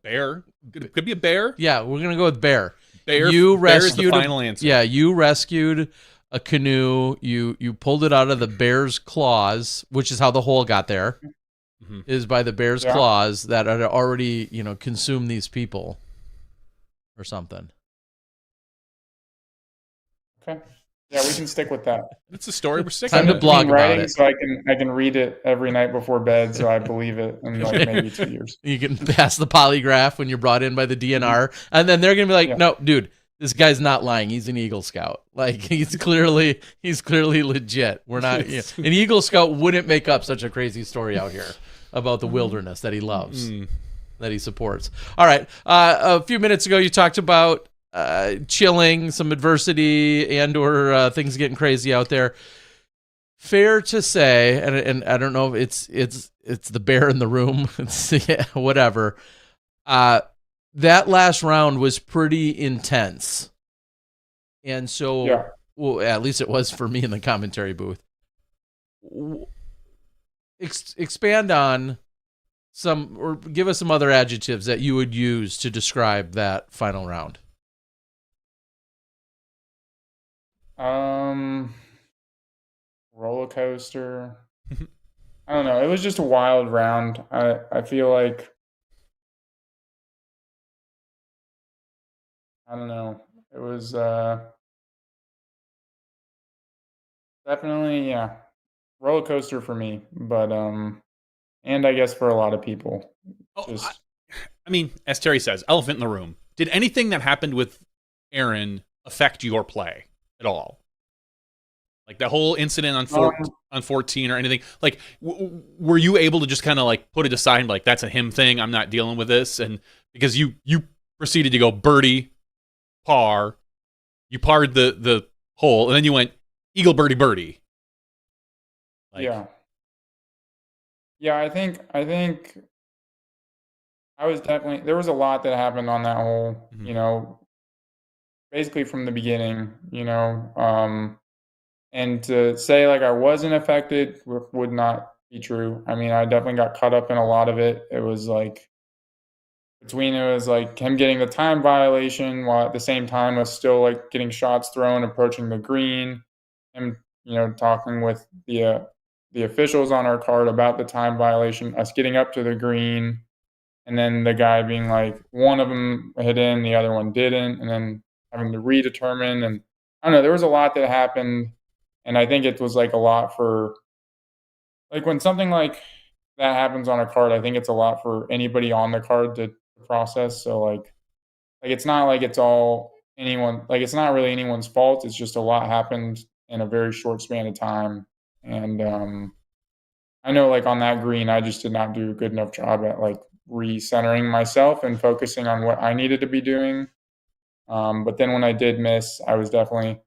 S2: Bear. Could be a bear.
S1: Yeah, we're going to go with bear.
S2: Bear.
S1: You
S2: bear is
S1: rescued
S2: the final answer.
S1: Yeah, you rescued a canoe. You pulled it out of the bear's claws, which is how the hole got there.
S2: Mhm.
S1: Is by the bear's claws that had already, consumed these people or something.
S3: okay. Yeah, we can stick with that.
S2: That's the story we're sticking
S1: Time to
S2: with.
S1: blog
S3: Keep
S1: about
S3: writing
S1: it.
S3: so I can read it every night before bed, so I believe it in like maybe 2 years.
S1: You can pass the polygraph when you're brought in by the DNR, and then they're gonna be like, "No, dude, this guy's not lying. He's an Eagle Scout. Like he's clearly legit. We're not. An Eagle Scout wouldn't make up such a crazy story out here about the wilderness that he loves, that he supports. All right. A few minutes ago, you talked about chilling, some adversity, and/or things getting crazy out there. Fair to say, and I don't know if it's the bear in the room, whatever. That last round was pretty intense, and so, well, at least it was for me in the commentary booth. Expand on some, or give us some other adjectives that you would use to describe that final round.
S3: Roller coaster. I don't know. It was just a wild round. I feel like I don't know. It was definitely roller coaster for me, but and I guess for a lot of people.
S2: I mean, as Terry says, elephant in the room. Did anything that happened with Aaron affect your play at all? Like the whole incident on 14 or anything? Like, were you able to just kind of like put it aside and be like, that's a him thing, I'm not dealing with this? And because you proceeded to go birdie, par, you parred the hole, and then you went eagle, birdie, birdie. Like,
S3: yeah. I think I was definitely, there was a lot that happened on that hole. Basically from the beginning. And to say like I wasn't affected would not be true. I mean, I definitely got caught up in a lot of it. It was like it was like him getting the time violation while at the same time was still like getting shots thrown, approaching the green, him talking with the officials on our card about the time violation, us getting up to the green, and then the guy being like one of them hit in, the other one didn't, and then having to redetermine. And I don't know, there was a lot that happened. And I think it was like a lot for, like when something like that happens on a card, I think it's a lot for anybody on the card to process. So like it's not like it's all anyone, like it's not really anyone's fault. It's just a lot happened in a very short span of time. And I know like on that green, I just did not do a good enough job at like recentering myself and focusing on what I needed to be doing. But then when I did miss, I was definitely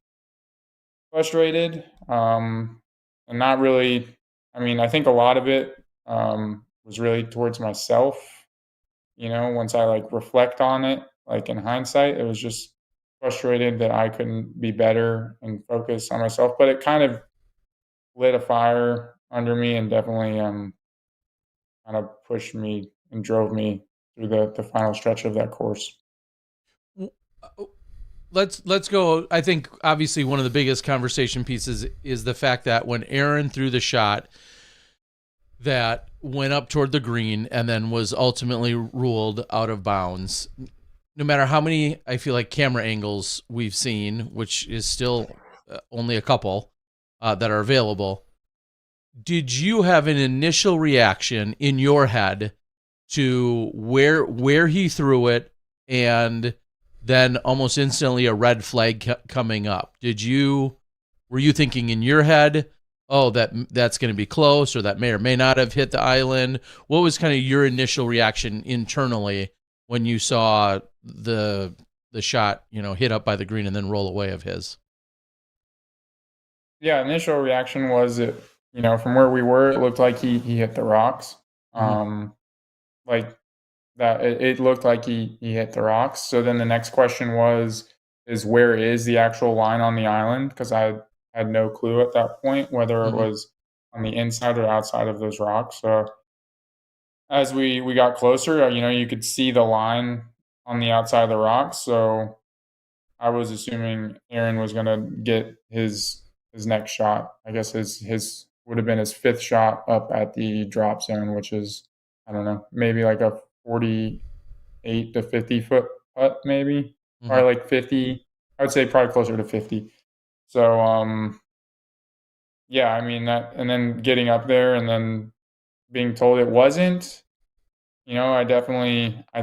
S3: frustrated, and not really. I mean, I think a lot of it was really towards myself. Once I like reflect on it, like in hindsight, it was just frustrated that I couldn't be better and focus on myself. But it kind of lit a fire under me and definitely kind of pushed me and drove me through the final stretch of that course.
S1: Let's go. I think obviously one of the biggest conversation pieces is the fact that when Aaron threw the shot that went up toward the green and then was ultimately ruled out of bounds, no matter how many, I feel like, camera angles we've seen, which is still only a couple that are available, did you have an initial reaction in your head to where he threw it and then almost instantly a red flag coming up. Were you thinking in your head, oh, that's going to be close, or that may or may not have hit the island? What was kind of your initial reaction internally when you saw the shot, hit up by the green and then roll away of his?
S3: Yeah, initial reaction was from where we were, it looked like he hit the rocks. Like that, it looked like he hit the rocks. So then the next question is where is the actual line on the island? Because I had no clue at that point whether it was on the inside or outside of those rocks. So as we got closer, you could see the line on the outside of the rocks. So I was assuming Aaron was going to get his next shot. I guess his would have been his fifth shot up at the drop zone, which is, I don't know, maybe like a 48 to 50 foot putt, maybe, or like 50. I would say probably closer to 50. So, yeah, I mean that, and then getting up there and then being told it wasn't, I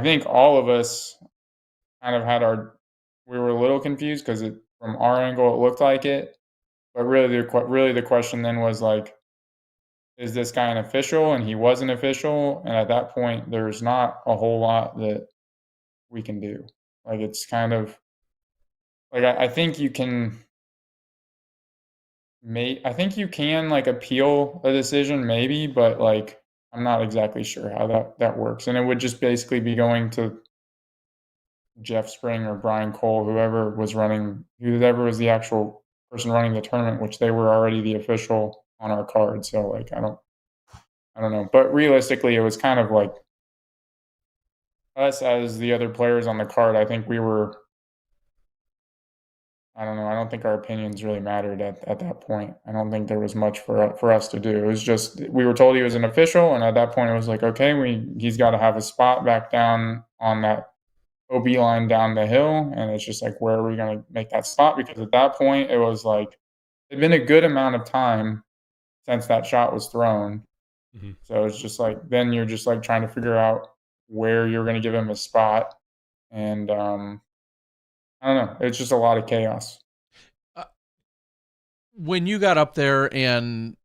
S3: think all of us kind of we were a little confused because from our angle, it looked like it. But really the question then was like, is this guy an official? And he was an official. And at that point, there's not a whole lot that we can do. Like, it's kind of like, I think you can like appeal a decision maybe, but like, I'm not exactly sure how that works. And it would just basically be going to Jeff Spring or Brian Cole, whoever was the actual person running the tournament, which they were already the official on our card. So like, I don't know, but realistically it was kind of like us as the other players on the card. I think I don't know. I don't think our opinions really mattered at that point. I don't think there was much for us to do. It was just, we were told he was an official. And at that point it was like, okay, he's got to have a spot back down on that OB line down the hill, and it's just like, where are we going to make that spot? Because at that point, it was like, it'd been a good amount of time since that shot was thrown. So it's just like, then you're just like trying to figure out where you're going to give him a spot. And I don't know. It's just a lot of chaos.
S1: When you got up there and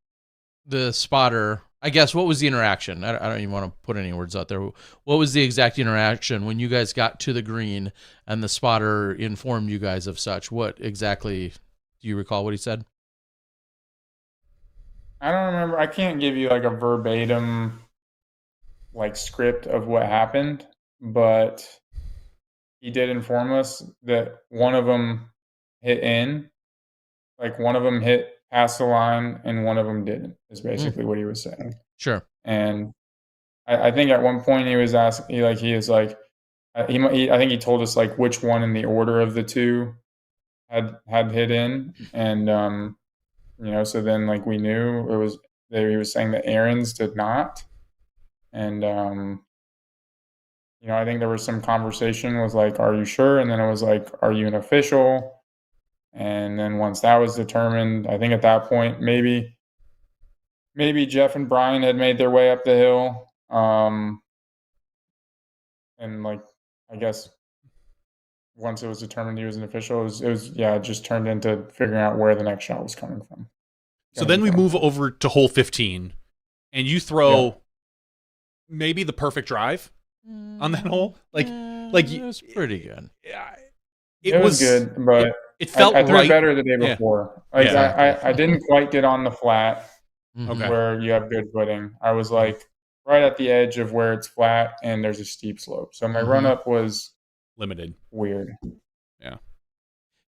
S1: the spotter, I guess, what was the interaction? I don't even want to put any words out there. What was the exact interaction when you guys got to the green and the spotter informed you guys of such? What exactly, do you recall what he said?
S3: I don't remember. I can't give you like a verbatim like script of what happened, but he did inform us that one of them hit in, like one of them hit past the line and one of them didn't, is basically what he was saying.
S1: Sure.
S3: And I think at one point he was asking, I think he told us like which one in the order of the two had hit in. And, so then like we knew he was saying that Aaron's did not. And, I think there was some conversation was like, are you sure? And then it was like, are you an official? And then once that was determined, I think at that point, maybe Jeff and Brian had made their way up the hill. And like, I guess once it was determined he was an official, it just turned into figuring out where the next shot was coming from.
S2: So then we move over to hole 15 and you throw maybe the perfect drive on that hole. Like
S1: it was pretty good.
S2: Yeah.
S3: It was good, but
S2: it felt
S3: I threw
S2: right.
S3: better the day before. Like I didn't quite get on the flat where you have good footing. I was like right at the edge of where it's flat and there's a steep slope. So my run up was
S2: limited.
S3: Weird.
S2: Yeah.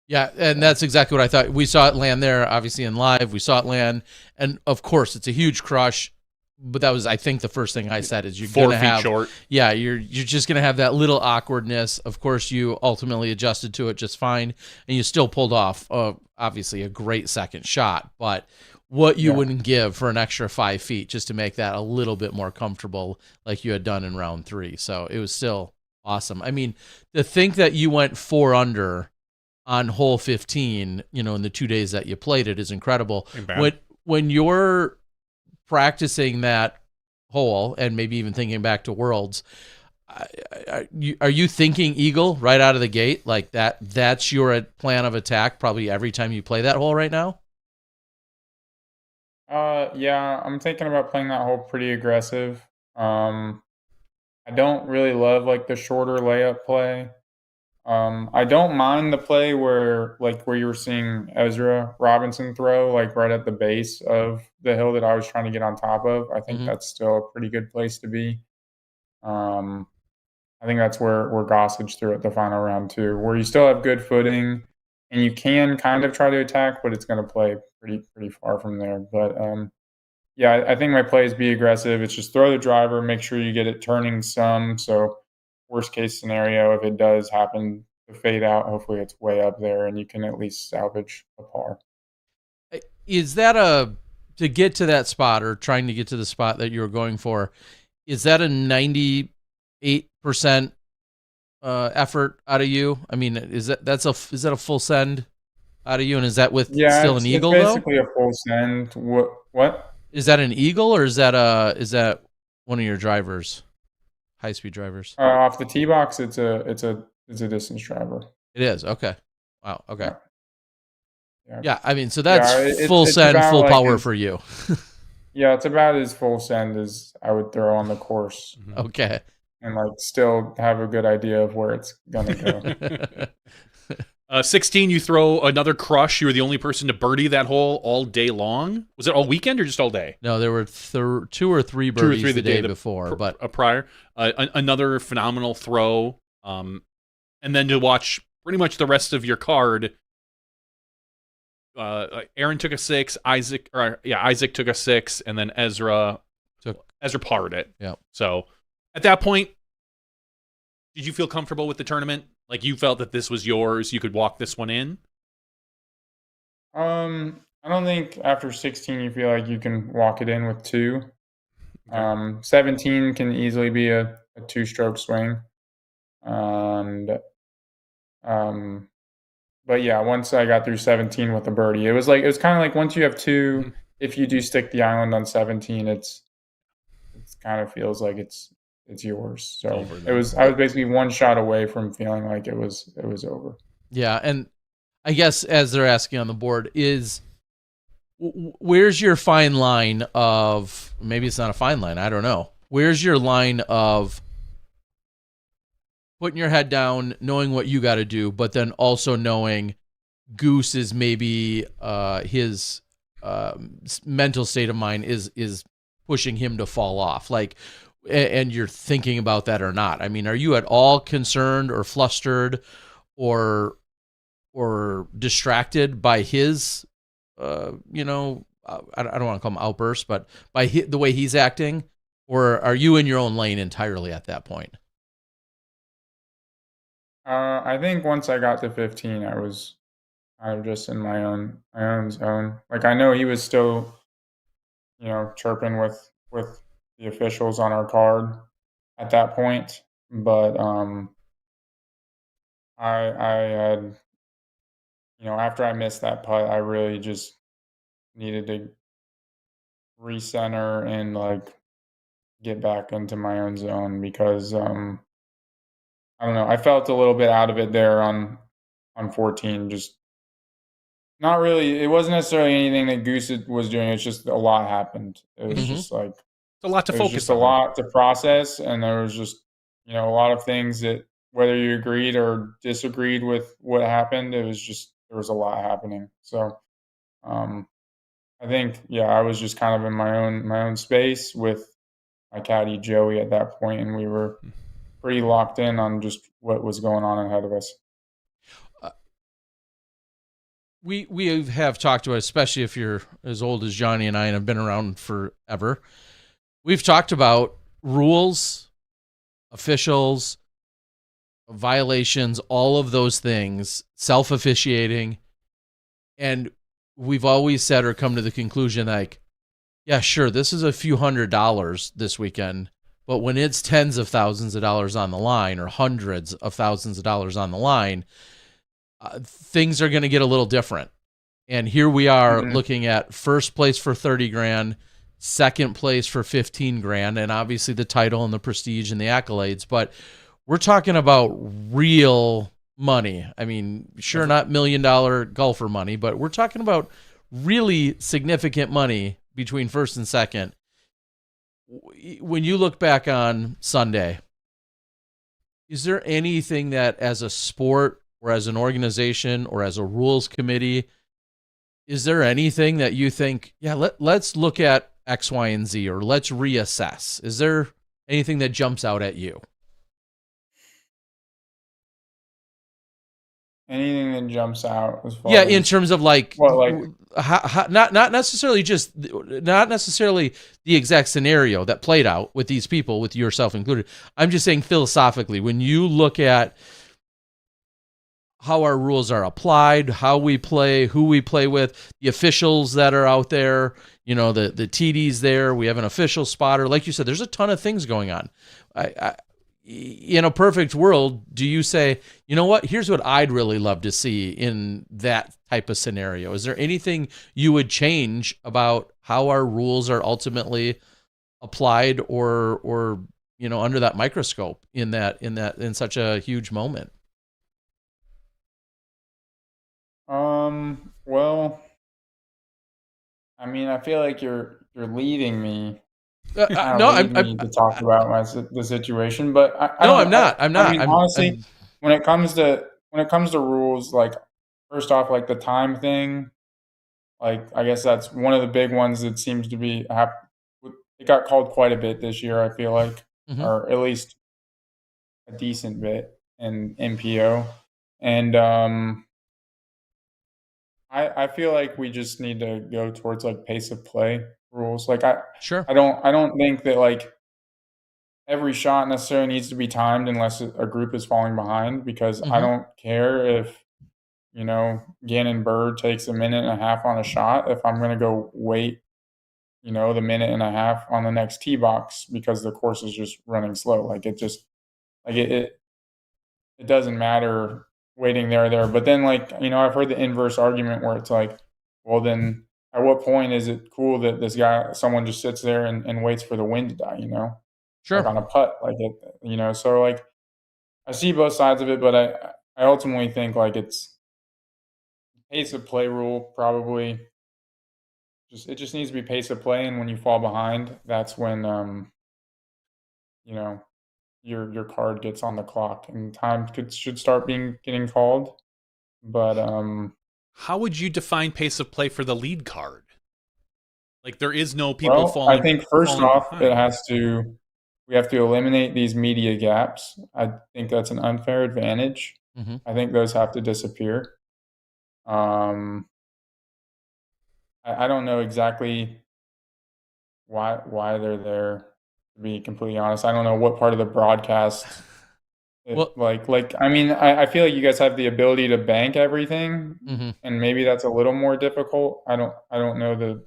S1: Yeah, and that's exactly what I thought. We saw it land there, obviously in live. We saw it land, and of course, it's a huge crush. But that was, I think, the first thing I said is you're going to have
S2: 4 feet short.
S1: Yeah, you're just going to have that little awkwardness. Of course, you ultimately adjusted to it just fine, and you still pulled off, obviously, a great second shot. But what you wouldn't give for an extra 5 feet just to make that a little bit more comfortable, like you had done in round 3. So it was still awesome. I mean, to think that you went 4 under on hole 15, in the 2 days that you played it is incredible. When you're practicing that hole and maybe even thinking back to Worlds, Are you thinking eagle right out of the gate? Like that's your plan of attack probably every time you play that hole right now?
S3: Yeah, I'm thinking about playing that hole pretty aggressive. I don't really love like the shorter layup play. I don't mind the play where you were seeing Ezra Robinson throw like right at the base of the hill that I was trying to get on top of. I think that's still a pretty good place to be. I think that's where Gossage threw at the final round too, where you still have good footing and you can kind of try to attack, but it's going to play pretty far from there. But yeah, I think my play is be aggressive. It's just throw the driver, make sure you get it turning some. So worst case scenario, if it does happen to fade out, hopefully it's way up there and you can at least salvage a par.
S1: Is that to get to that spot or trying to get to the spot that you were going for? Is that a 98% effort out of you? I mean, is that a full send out of you? And is that with still an eagle?
S3: It's basically a full send. What?
S1: Is that an eagle or is that one of your drivers? High speed drivers?
S3: Off the tee box, it's a distance driver.
S1: It is. Okay. Wow. Okay.
S3: Yeah.
S1: Yeah. I mean, so that's full send, full power for you.
S3: Yeah, it's about as full send as I would throw on the course.
S1: Okay.
S3: And still have a good idea of where it's gonna
S2: go. 16, you throw another crush. You were the only person to birdie that hole all day long. Was it all weekend or just all day?
S1: No, there were 2 or 3 birdies the day before, but
S2: prior. Another phenomenal throw. And then to watch pretty much the rest of your card. Aaron took a 6. Isaac took a 6, and then Ezra parred it.
S1: Yeah.
S2: So at that point, did you feel comfortable with the tournament? Like you felt that this was yours, you could walk this one in?
S3: I don't think after 16 you feel like you can walk it in with 2. Okay. 17 can easily be a 2-stroke swing. And but yeah, once I got through 17 with the birdie, it was kind of like once you have 2, if you do stick the island on 17, it's kind of feels like it's yours. So I was basically one shot away from feeling like it was over.
S1: Yeah, and I guess as they're asking on the board is where's your fine line of, maybe it's not a fine line, I don't know. Where's your line of putting your head down, knowing what you got to do, but then also knowing Goose is maybe his mental state of mind is pushing him to fall off. And you're thinking about that or not. I mean, are you at all concerned or flustered or distracted by his, I don't want to call him outbursts, but by the way he's acting? Or are you in your own lane entirely at that point?
S3: I think once I got to 15, I was kind of just in my own zone. I know he was still, chirping with the officials on our card at that point, but I had, after I missed that putt, I really just needed to recenter and get back into my own zone because I don't know. I felt a little bit out of it there on 14. Just not really. It wasn't necessarily anything that Goose was doing. It's just a lot happened. It was just
S2: it's a lot to focus on.
S3: Just a lot to process, and there was just a lot of things that whether you agreed or disagreed with what happened, it was just there was a lot happening. So I think I was just kind of in my own space with my caddy Joey at that point, and we were pretty locked in on just what was going on ahead of us.
S1: We have talked about, especially if you're as old as Johnny and I and have been around forever, we've talked about rules, officials, violations, all of those things, self-officiating, and we've always said or come to the conclusion yeah, sure, this is a few $100s this weekend, but when it's tens of thousands of dollars on the line or hundreds of thousands of dollars on the line, things are going to get a little different. And here we are looking at first place for 30 grand, second place for 15 grand, and obviously the title and the prestige and the accolades. But we're talking about real money. I mean, sure, not $1 million golfer money, but we're talking about really significant money between first and second. When you look back on Sunday, is there anything that as a sport or as an organization or as a rules committee, is there anything that you think, yeah, let's look at X, Y, and Z, or let's reassess? Is there anything that jumps out at you?
S3: Anything that jumps out as far
S1: in terms of like, not necessarily the exact scenario that played out with these people, with yourself included. I'm just saying philosophically, when you look at how our rules are applied, how we play, who we play with, the officials that are out there, the TDs there, we have an official spotter. Like you said, there's a ton of things going on. In a perfect world, do you say, you know what, here's what I'd really love to see in that type of scenario? Is there anything you would change about how our rules are ultimately applied or under that microscope in such a huge moment?
S3: Well, I mean, I feel like you're leading me. To talk about the situation, but
S1: I'm not.
S3: I mean, honestly, when it comes to rules, like first off, like the time thing, like I guess that's one of the big ones that seems to be it got called quite a bit this year. I feel like, or at least a decent bit in MPO, and I feel like we just need to go towards like pace of play rules. Like I don't think that like every shot necessarily needs to be timed unless a group is falling behind, because I don't care if Gannon Bird takes a minute and a half on a shot if I'm going to go wait the minute and a half on the next tee box because the course is just running slow. Like it doesn't matter waiting there. But then I've heard the inverse argument where it's like, well, then at what point is it cool that someone just sits there and waits for the wind to die,
S1: Sure.
S3: like on a putt, so like I see both sides of it, but I ultimately think like it's pace of play rule probably. It just needs to be pace of play, and when you fall behind, that's when your card gets on the clock and time should start getting called. But
S2: how would you define pace of play for the lead card? Like there is no people falling.
S3: I think first off,
S2: behind.
S3: we have to eliminate these media gaps. I think that's an unfair advantage. I think those have to disappear. I don't know exactly why they're there, to be completely honest. I don't know what part of the broadcast I mean, I feel like you guys have the ability to bank everything, and maybe that's a little more difficult. I don't know the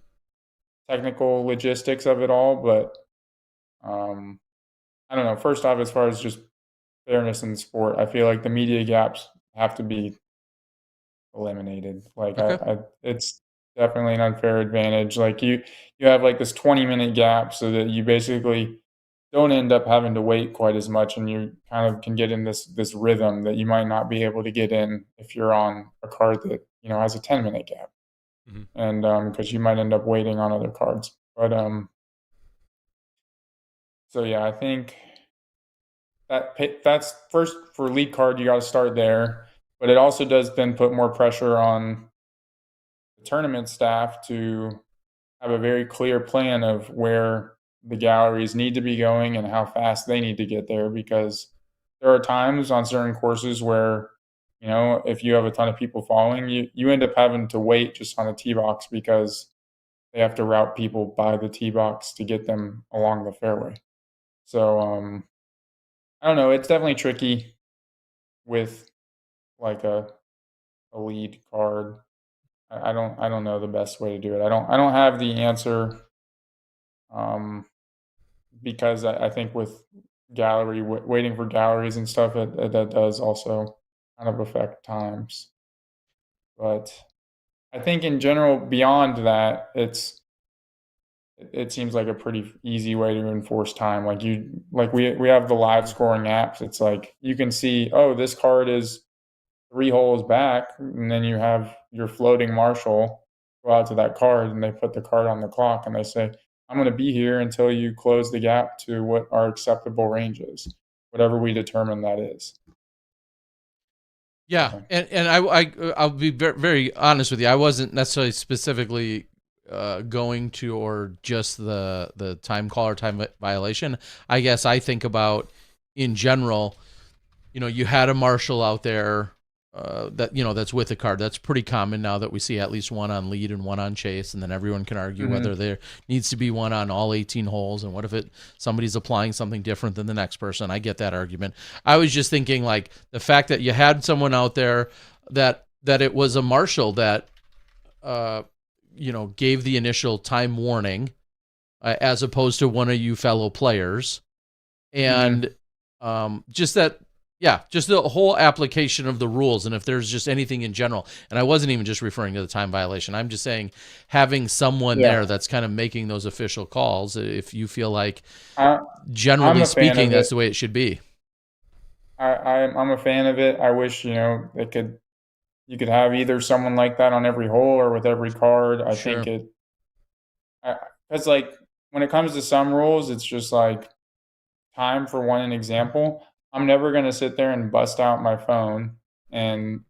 S3: technical logistics of it all, but I don't know. First off, as far as just fairness in sport, I feel like the media gaps have to be eliminated. Like it's definitely an unfair advantage. Like you have like this 20-minute gap so that you basically don't end up having to wait quite as much, and you kind of can get in this rhythm that you might not be able to get in if you're on a card that has a 10-minute gap, and because you might end up waiting on other cards. But so yeah, I think that's first for lead card. You got to start there, but it also does then put more pressure on the tournament staff to have a very clear plan of where the galleries need to be going and how fast they need to get there, because there are times on certain courses where if you have a ton of people following you end up having to wait just on a tee box because they have to route people by the tee box to get them along the fairway. So I don't know, it's definitely tricky with like a lead card. I don't know the best way to do it. I don't have the answer, because I think with waiting for galleries and stuff, that does also kind of affect times. But I think in general, beyond that, it's it seems like a pretty easy way to enforce time. We have the live scoring apps. It's like you can see, oh, this card is 3 holes back, and then you have your floating marshal go out to that card, and they put the card on the clock, and they say, I'm going to be here until you close the gap to what our acceptable range is, whatever we determine that is.
S1: Yeah, and I'll be very, very honest with you. I wasn't necessarily specifically going to or just the time call or time violation. I guess I think about in general. You had a marshal out there that's with a card. That's pretty common now that we see at least one on lead and one on chase, and then everyone can argue whether there needs to be one on all 18 holes, and what if somebody's applying something different than the next person. I get that argument. I was just thinking, like, the fact that you had someone out there that it was a marshal that gave the initial time warning, as opposed to one of you fellow players, and just that. Yeah, just the whole application of the rules, and if there's just anything in general. And I wasn't even just referring to the time violation. I'm just saying having someone there that's kind of making those official calls, if you feel like, generally speaking, that's the way it should be.
S3: I'm a fan of it. I wish, you could have either someone like that on every hole or with every card. I think because like when it comes to some rules, it's just like time for an example. I'm never going to sit there and bust out my phone and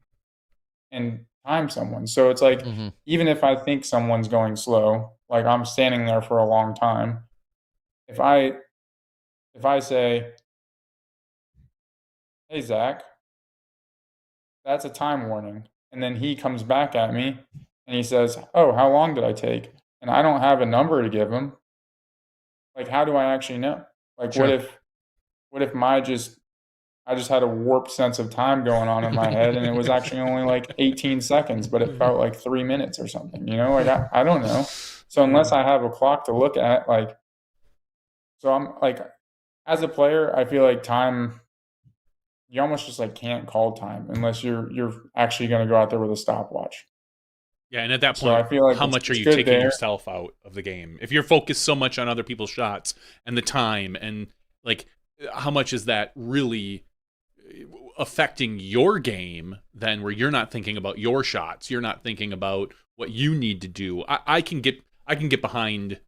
S3: time someone. So it's like, even if I think someone's going slow, like I'm standing there for a long time, if I say, hey, Zach, that's a time warning. And then he comes back at me and he says, oh, how long did I take? And I don't have a number to give him. Like, how do I actually know? Like, what if I just had a warped sense of time going on in my head, and it was actually only like 18 seconds, but it felt like 3 minutes or something, like I don't know. So unless I have a clock to look at, so I'm like, as a player, I feel like time, you almost just like can't call time unless you're actually going to go out there with a stopwatch.
S2: Yeah, and at that point,
S3: so I feel like
S2: how much are you taking yourself out of the game? If you're focused so much on other people's shots and the time, and like, how much is that really affecting your game then, where you're not thinking about your shots, you're not thinking about what you need to do? I can get behind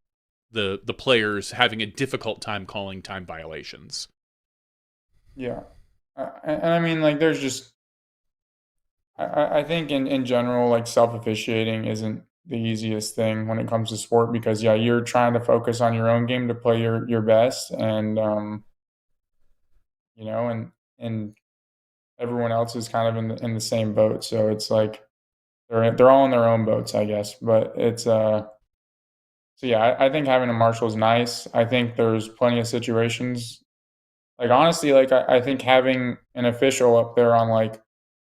S2: the players having a difficult time calling time violations.
S3: Yeah. And I mean, like, there's just, I think in general, like, self-officiating isn't the easiest thing when it comes to sport, because you're trying to focus on your own game to play your best, and and everyone else is kind of in the same boat. So it's like they're all in their own boats, I guess. But it's so yeah, I think having a marshal is nice. I think there's plenty of situations, like, honestly, like I think having an official up there on like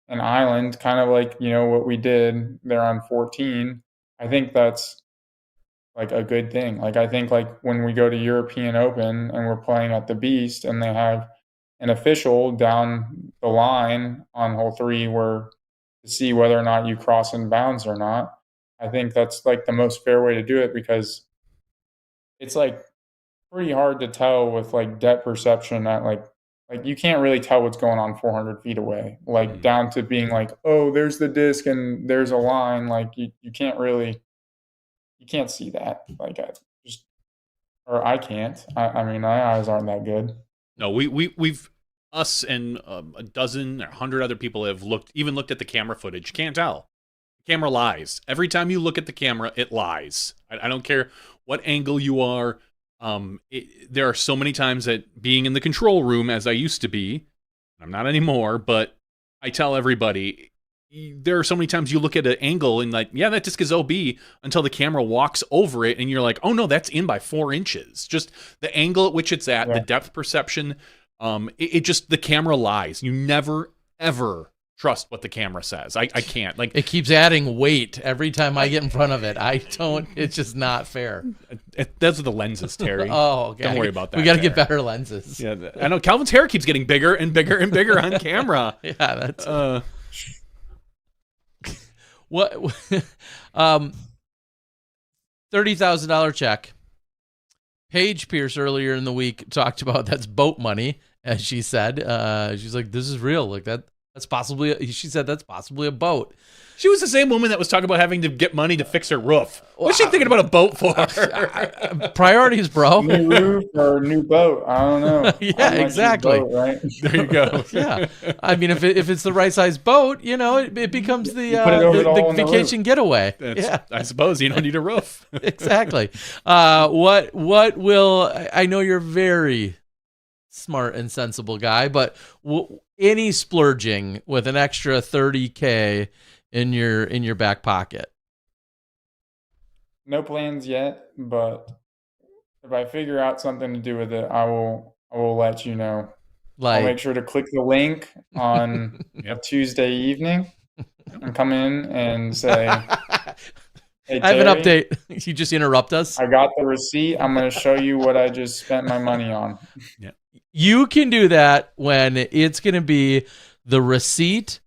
S3: an island, kind of like what we did there on 14. I think that's like a good thing. Like, I think like when we go to European Open and we're playing at the Beast and they have an official down the line on hole 3 to see whether or not you cross in bounds or not, I think that's like the most fair way to do it, because it's like pretty hard to tell with like depth perception that like you can't really tell what's going on 400 feet away, like down to being like, oh, there's the disc and there's a line. Like you can't see that. Like I can't. I mean, my eyes aren't that good.
S2: No, we've us and a dozen or 100 other people have looked at the camera footage. You can't tell. The camera lies. Every time you look at the camera, it lies. I don't care what angle you are. There are so many times that, being in the control room as I used to be, I'm not anymore, but I tell everybody, there are so many times you look at an angle and like, yeah, that disc is OB, until the camera walks over it and you're like, oh no, that's in by 4 inches. Just the angle at which it's at, the depth perception. It just, the camera lies. You never, ever trust what the camera says. I can't. Like,
S1: it keeps adding weight every time I get in front of it. It's just not fair.
S2: Those are the lenses, Terry.
S1: Oh, okay.
S2: Don't worry about that.
S1: We got to get better lenses.
S2: Yeah, I know Calvin's hair keeps getting bigger and bigger and bigger on camera.
S1: Yeah, that's what $30,000 check. Paige Pierce earlier in the week talked about that's boat money, as she said. She's like, this is real. Like that's possibly, she said that's possibly a boat.
S2: She was the same woman that was talking about having to get money to fix her roof. What's she thinking about a boat for?
S1: Priorities, bro.
S3: New roof or new boat? I don't know.
S1: Yeah, exactly.
S3: Boat, right?
S2: There you go.
S1: Yeah, I mean, if it's the right size boat, it becomes the vacation getaway. Yeah,
S2: I suppose you don't need a roof.
S1: Exactly. What will, I know you're very smart and sensible guy, but any splurging with an extra $30K in your back pocket?
S3: No plans yet, but if I figure out something to do with it, I will let you know. I'll make sure to click the link on a Tuesday evening and come in and say, hey,
S1: I have an update. You just interrupt us.
S3: I got the receipt. I'm going to show you what I just spent my money on.
S2: Yeah.
S1: You can do that when it's going to be the receipt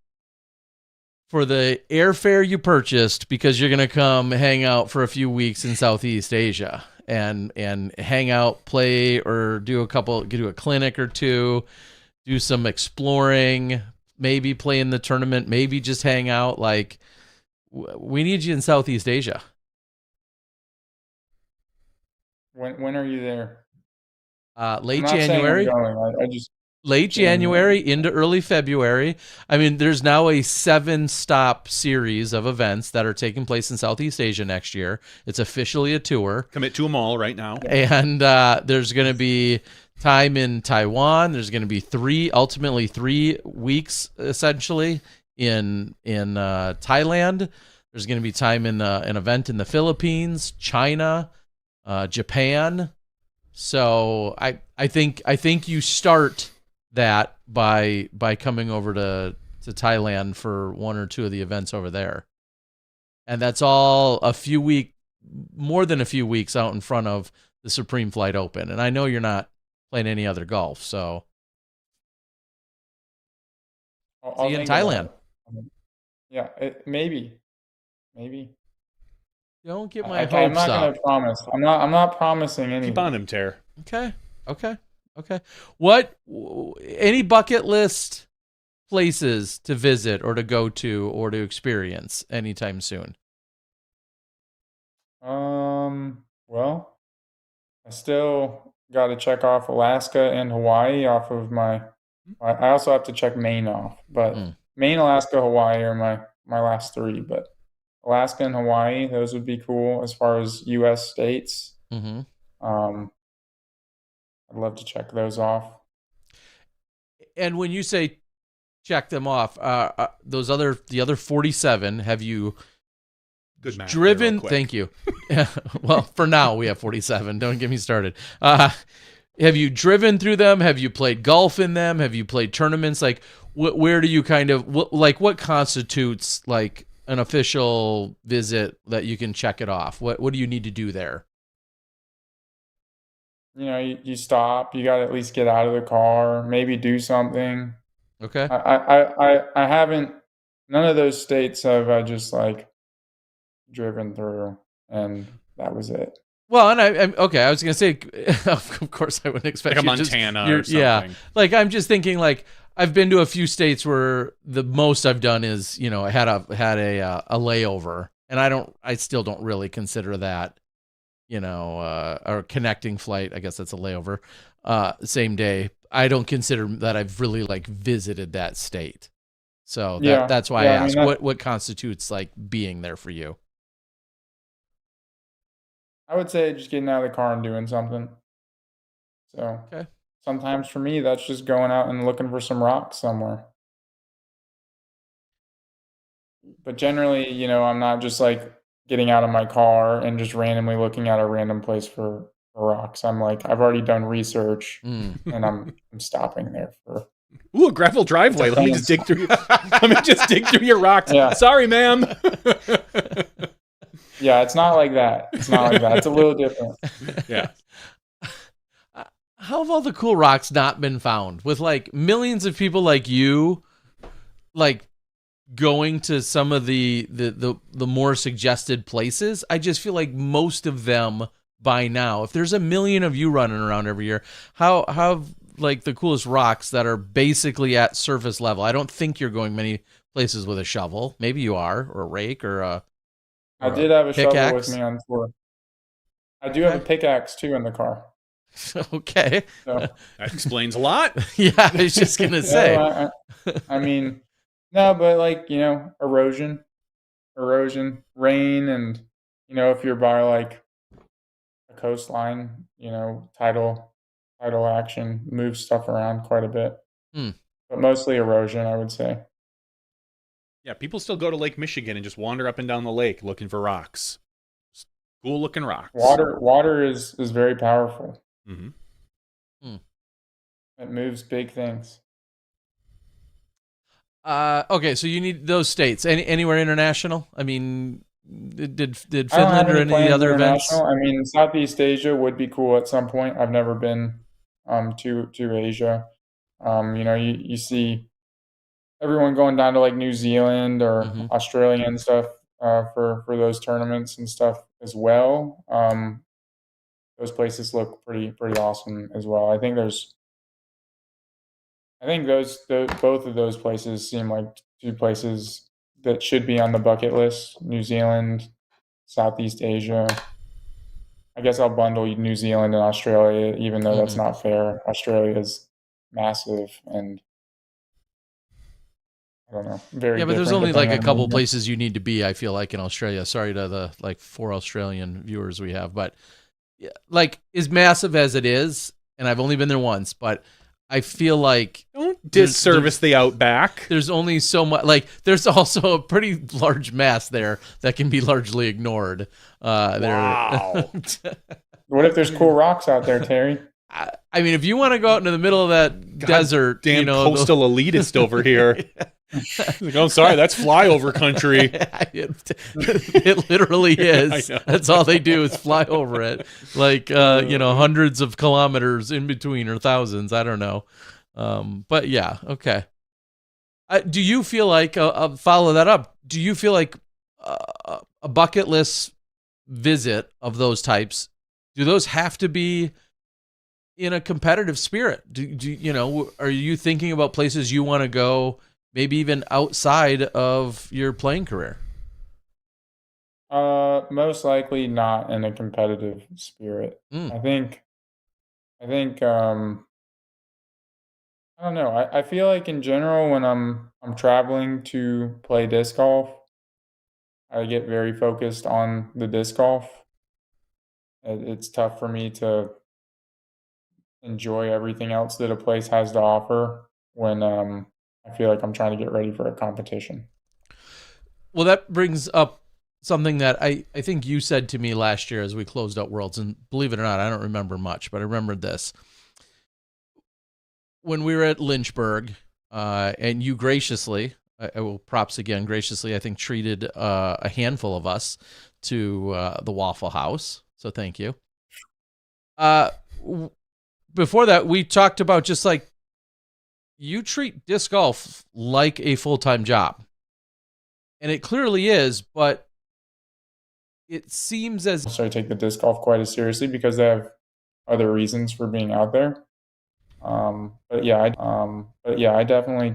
S1: for the airfare you purchased, because you're going to come hang out for a few weeks in Southeast Asia and hang out, play, or do a clinic or two, do some exploring, maybe play in the tournament, maybe just hang out. Like, we need you in Southeast Asia.
S3: When are you there?
S1: Late January. Late January into early February. I mean, there's now a 7-stop series of events that are taking place in Southeast Asia next year. It's officially a tour.
S2: Commit to them all right now.
S1: And there's going to be time in Taiwan. There's going to be ultimately 3 weeks essentially in Thailand. There's going to be time in an event in the Philippines, China, Japan. So I think you start that by coming over to Thailand for 1 or 2 of the events over there. And that's all more than a few weeks out in front of the Supreme Flight Open. And I know you're not playing any other golf, so
S3: I'll
S1: see you in Thailand.
S3: Yeah, maybe.
S1: Don't get my hopes
S3: I'm not
S1: up.
S3: going to promise. I'm not promising anything.
S2: Keep on him, Ter.
S1: Okay. What, any bucket list places to visit or to go to or to experience anytime soon?
S3: Well, I still got to check off Alaska and Hawaii off of I also have to check Maine off, but Maine, Alaska, Hawaii are my last 3, but Alaska and Hawaii, those would be cool as far as U.S. states.
S1: Mm-hmm.
S3: I'd love to check those off.
S1: And when you say check them off, the other 47, have you
S2: Good math
S1: driven?
S2: there, real quick.
S1: Thank you. Well, for now we have 47. Don't get me started. Have you driven through them? Have you played golf in them? Have you played tournaments? Like, where do you what constitutes like an official visit that you can check it off? What do you need to do there?
S3: You stop. You got to at least get out of the car, maybe do something.
S1: Okay.
S3: I haven't. None of those states have I just like driven through, and that was it.
S1: Well, and I'm okay. I was gonna say, of course, I wouldn't expect
S2: like a
S1: you
S2: Montana or something.
S1: Yeah, like I'm just thinking, like I've been to a few states where the most I've done is, I had a layover, and I still don't really consider that, or connecting flight. I guess that's a layover. Same day. I don't consider that I've really like visited that state. So that's why I asked what constitutes like being there for you.
S3: I would say just getting out of the car and doing something. So sometimes for me, that's just going out and looking for some rocks somewhere. But generally, I'm not just like getting out of my car and just randomly looking at a random place for rocks. I'm like, I've already done research and I'm stopping there for.
S2: Ooh, a gravel driveway. Let me just dig through. Let me just dig through your rocks.
S3: Yeah.
S2: Sorry, ma'am.
S3: Yeah, it's not like that. It's a little different.
S2: Yeah.
S1: How have all the cool rocks not been found? With like millions of people like you, like going to some of the more suggested places, I just feel like most of them by now. If there's a million of you running around every year, how like the coolest rocks that are basically at surface level? I don't think you're going many places with a shovel. Maybe you are, or a rake,
S3: I did have a shovel with
S1: pickaxe.
S3: me on tour. I do have a pickaxe too in the car.
S1: Okay.
S3: So
S2: That explains a lot.
S1: Yeah, I was just gonna say.
S3: no, I mean, no, but like, erosion, rain, and if you're by like a coastline, tidal action moves stuff around quite a bit.
S1: Hmm.
S3: But mostly erosion, I would say.
S2: Yeah, people still go to Lake Michigan and just wander up and down the lake looking for rocks. Cool looking rocks.
S3: Water is very powerful.
S2: Mm-hmm.
S3: It moves big things.
S1: Okay, so you need those states. Anywhere international? I mean, did
S3: I don't have
S1: Finland or any
S3: plans
S1: other events?
S3: international. I mean, Southeast Asia would be cool at some point. I've never been to Asia. You see everyone going down to like New Zealand or
S1: Mhm.
S3: Australia and stuff for those tournaments and stuff as well. Those places look pretty awesome as well. I think both of those places seem like two places that should be on the bucket list. New Zealand, Southeast Asia. I guess I'll bundle New Zealand and Australia, even though that's not fair. Australia is massive and I don't know, very
S1: Yeah, but there's
S3: different
S1: only like
S3: depending
S1: a
S3: on
S1: couple
S3: region.
S1: places you need to be, I feel like, in Australia. Sorry to the like 4 Australian viewers we have, but yeah, like as massive as it is, and I've only been there once, but I feel like
S2: Don't disservice the Outback.
S1: there's only so much. Like there's also a pretty large mass there that can be largely ignored.
S2: Wow.
S3: What if there's cool rocks out there, Terry?
S1: I mean, if you want to go out into the middle of that desert,
S2: Damn coastal elitist over here. Like, oh, sorry, that's flyover country.
S1: it literally is.
S2: I know.
S1: That's all they do is fly over it, like hundreds of kilometers in between or thousands. I don't know, but yeah, okay. Do you feel like I'll follow that up? Do you feel like a bucket list visit of those types? Do those have to be in a competitive spirit? Are you thinking about places you want to go? Maybe even outside of your playing career?
S3: Most likely not in a competitive spirit. I think I don't know. I feel like in general when I'm traveling to play disc golf, I get very focused on the disc golf. It's tough for me to enjoy everything else that a place has to offer when I feel like I'm trying to get ready for a competition.
S1: Well, that brings up something that I think you said to me last year as we closed out Worlds, and believe it or not, I don't remember much, but I remembered this. When we were at Lynchburg, and you graciously, props again, graciously, I think treated a handful of us to the Waffle House, so thank you. Before that, we talked about just like, you treat disc golf like a full-time job. And it clearly is, but it seems as...
S3: So I take the disc golf quite as seriously because they have other reasons for being out there. But yeah, I definitely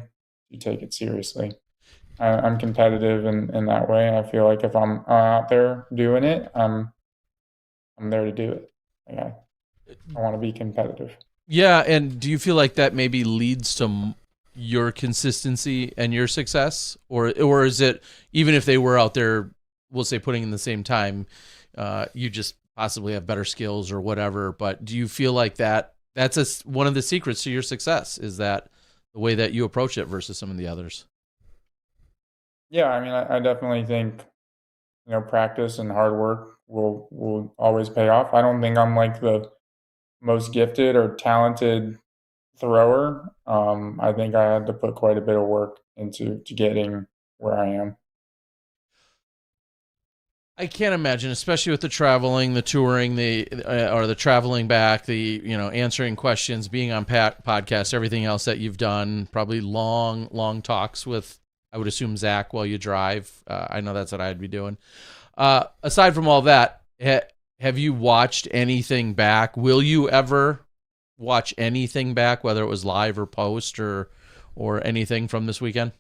S3: do take it seriously. I'm competitive in that way. I feel like if I'm out there doing it, I'm there to do it. Like I want to be competitive.
S1: Yeah, and do you feel like that maybe leads to your consistency and your success? Or is it, even if they were out there, we'll say putting in the same time, you just possibly have better skills or whatever, but do you feel like that's one of the secrets to your success, is that the way that you approach it versus some of the others?
S3: Yeah, I mean, I definitely think, practice and hard work will always pay off. I don't think I'm like the most gifted or talented thrower. I think I had to put quite a bit of work into getting where I am.
S1: I can't imagine, especially with the traveling, the touring, or the traveling back, answering questions, being on podcasts, everything else that you've done, probably long talks with, I would assume, Zach while you drive. I know that's what I'd be doing. Aside from all that, Have you watched anything back? Will you ever watch anything back, whether it was live or post or anything from this weekend?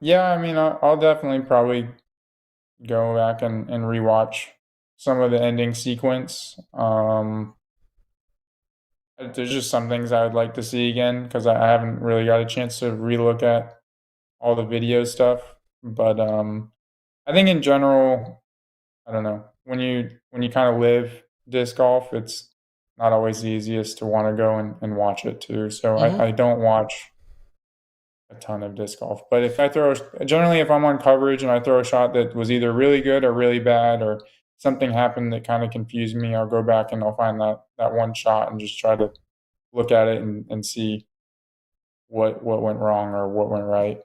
S3: Yeah, I mean, I'll definitely probably go back and rewatch some of the ending sequence. There's just some things I would like to see again because I haven't really got a chance to relook at all the video stuff. But I think in general, I don't know, when you kind of live disc golf, it's not always the easiest to want to go and watch it too. So
S1: Mhm.
S3: I don't watch a ton of disc golf. But if I generally if I'm on coverage and I throw a shot that was either really good or really bad or something happened that kind of confused me, I'll go back and I'll find that one shot and just try to look at it and see what went wrong or what went right.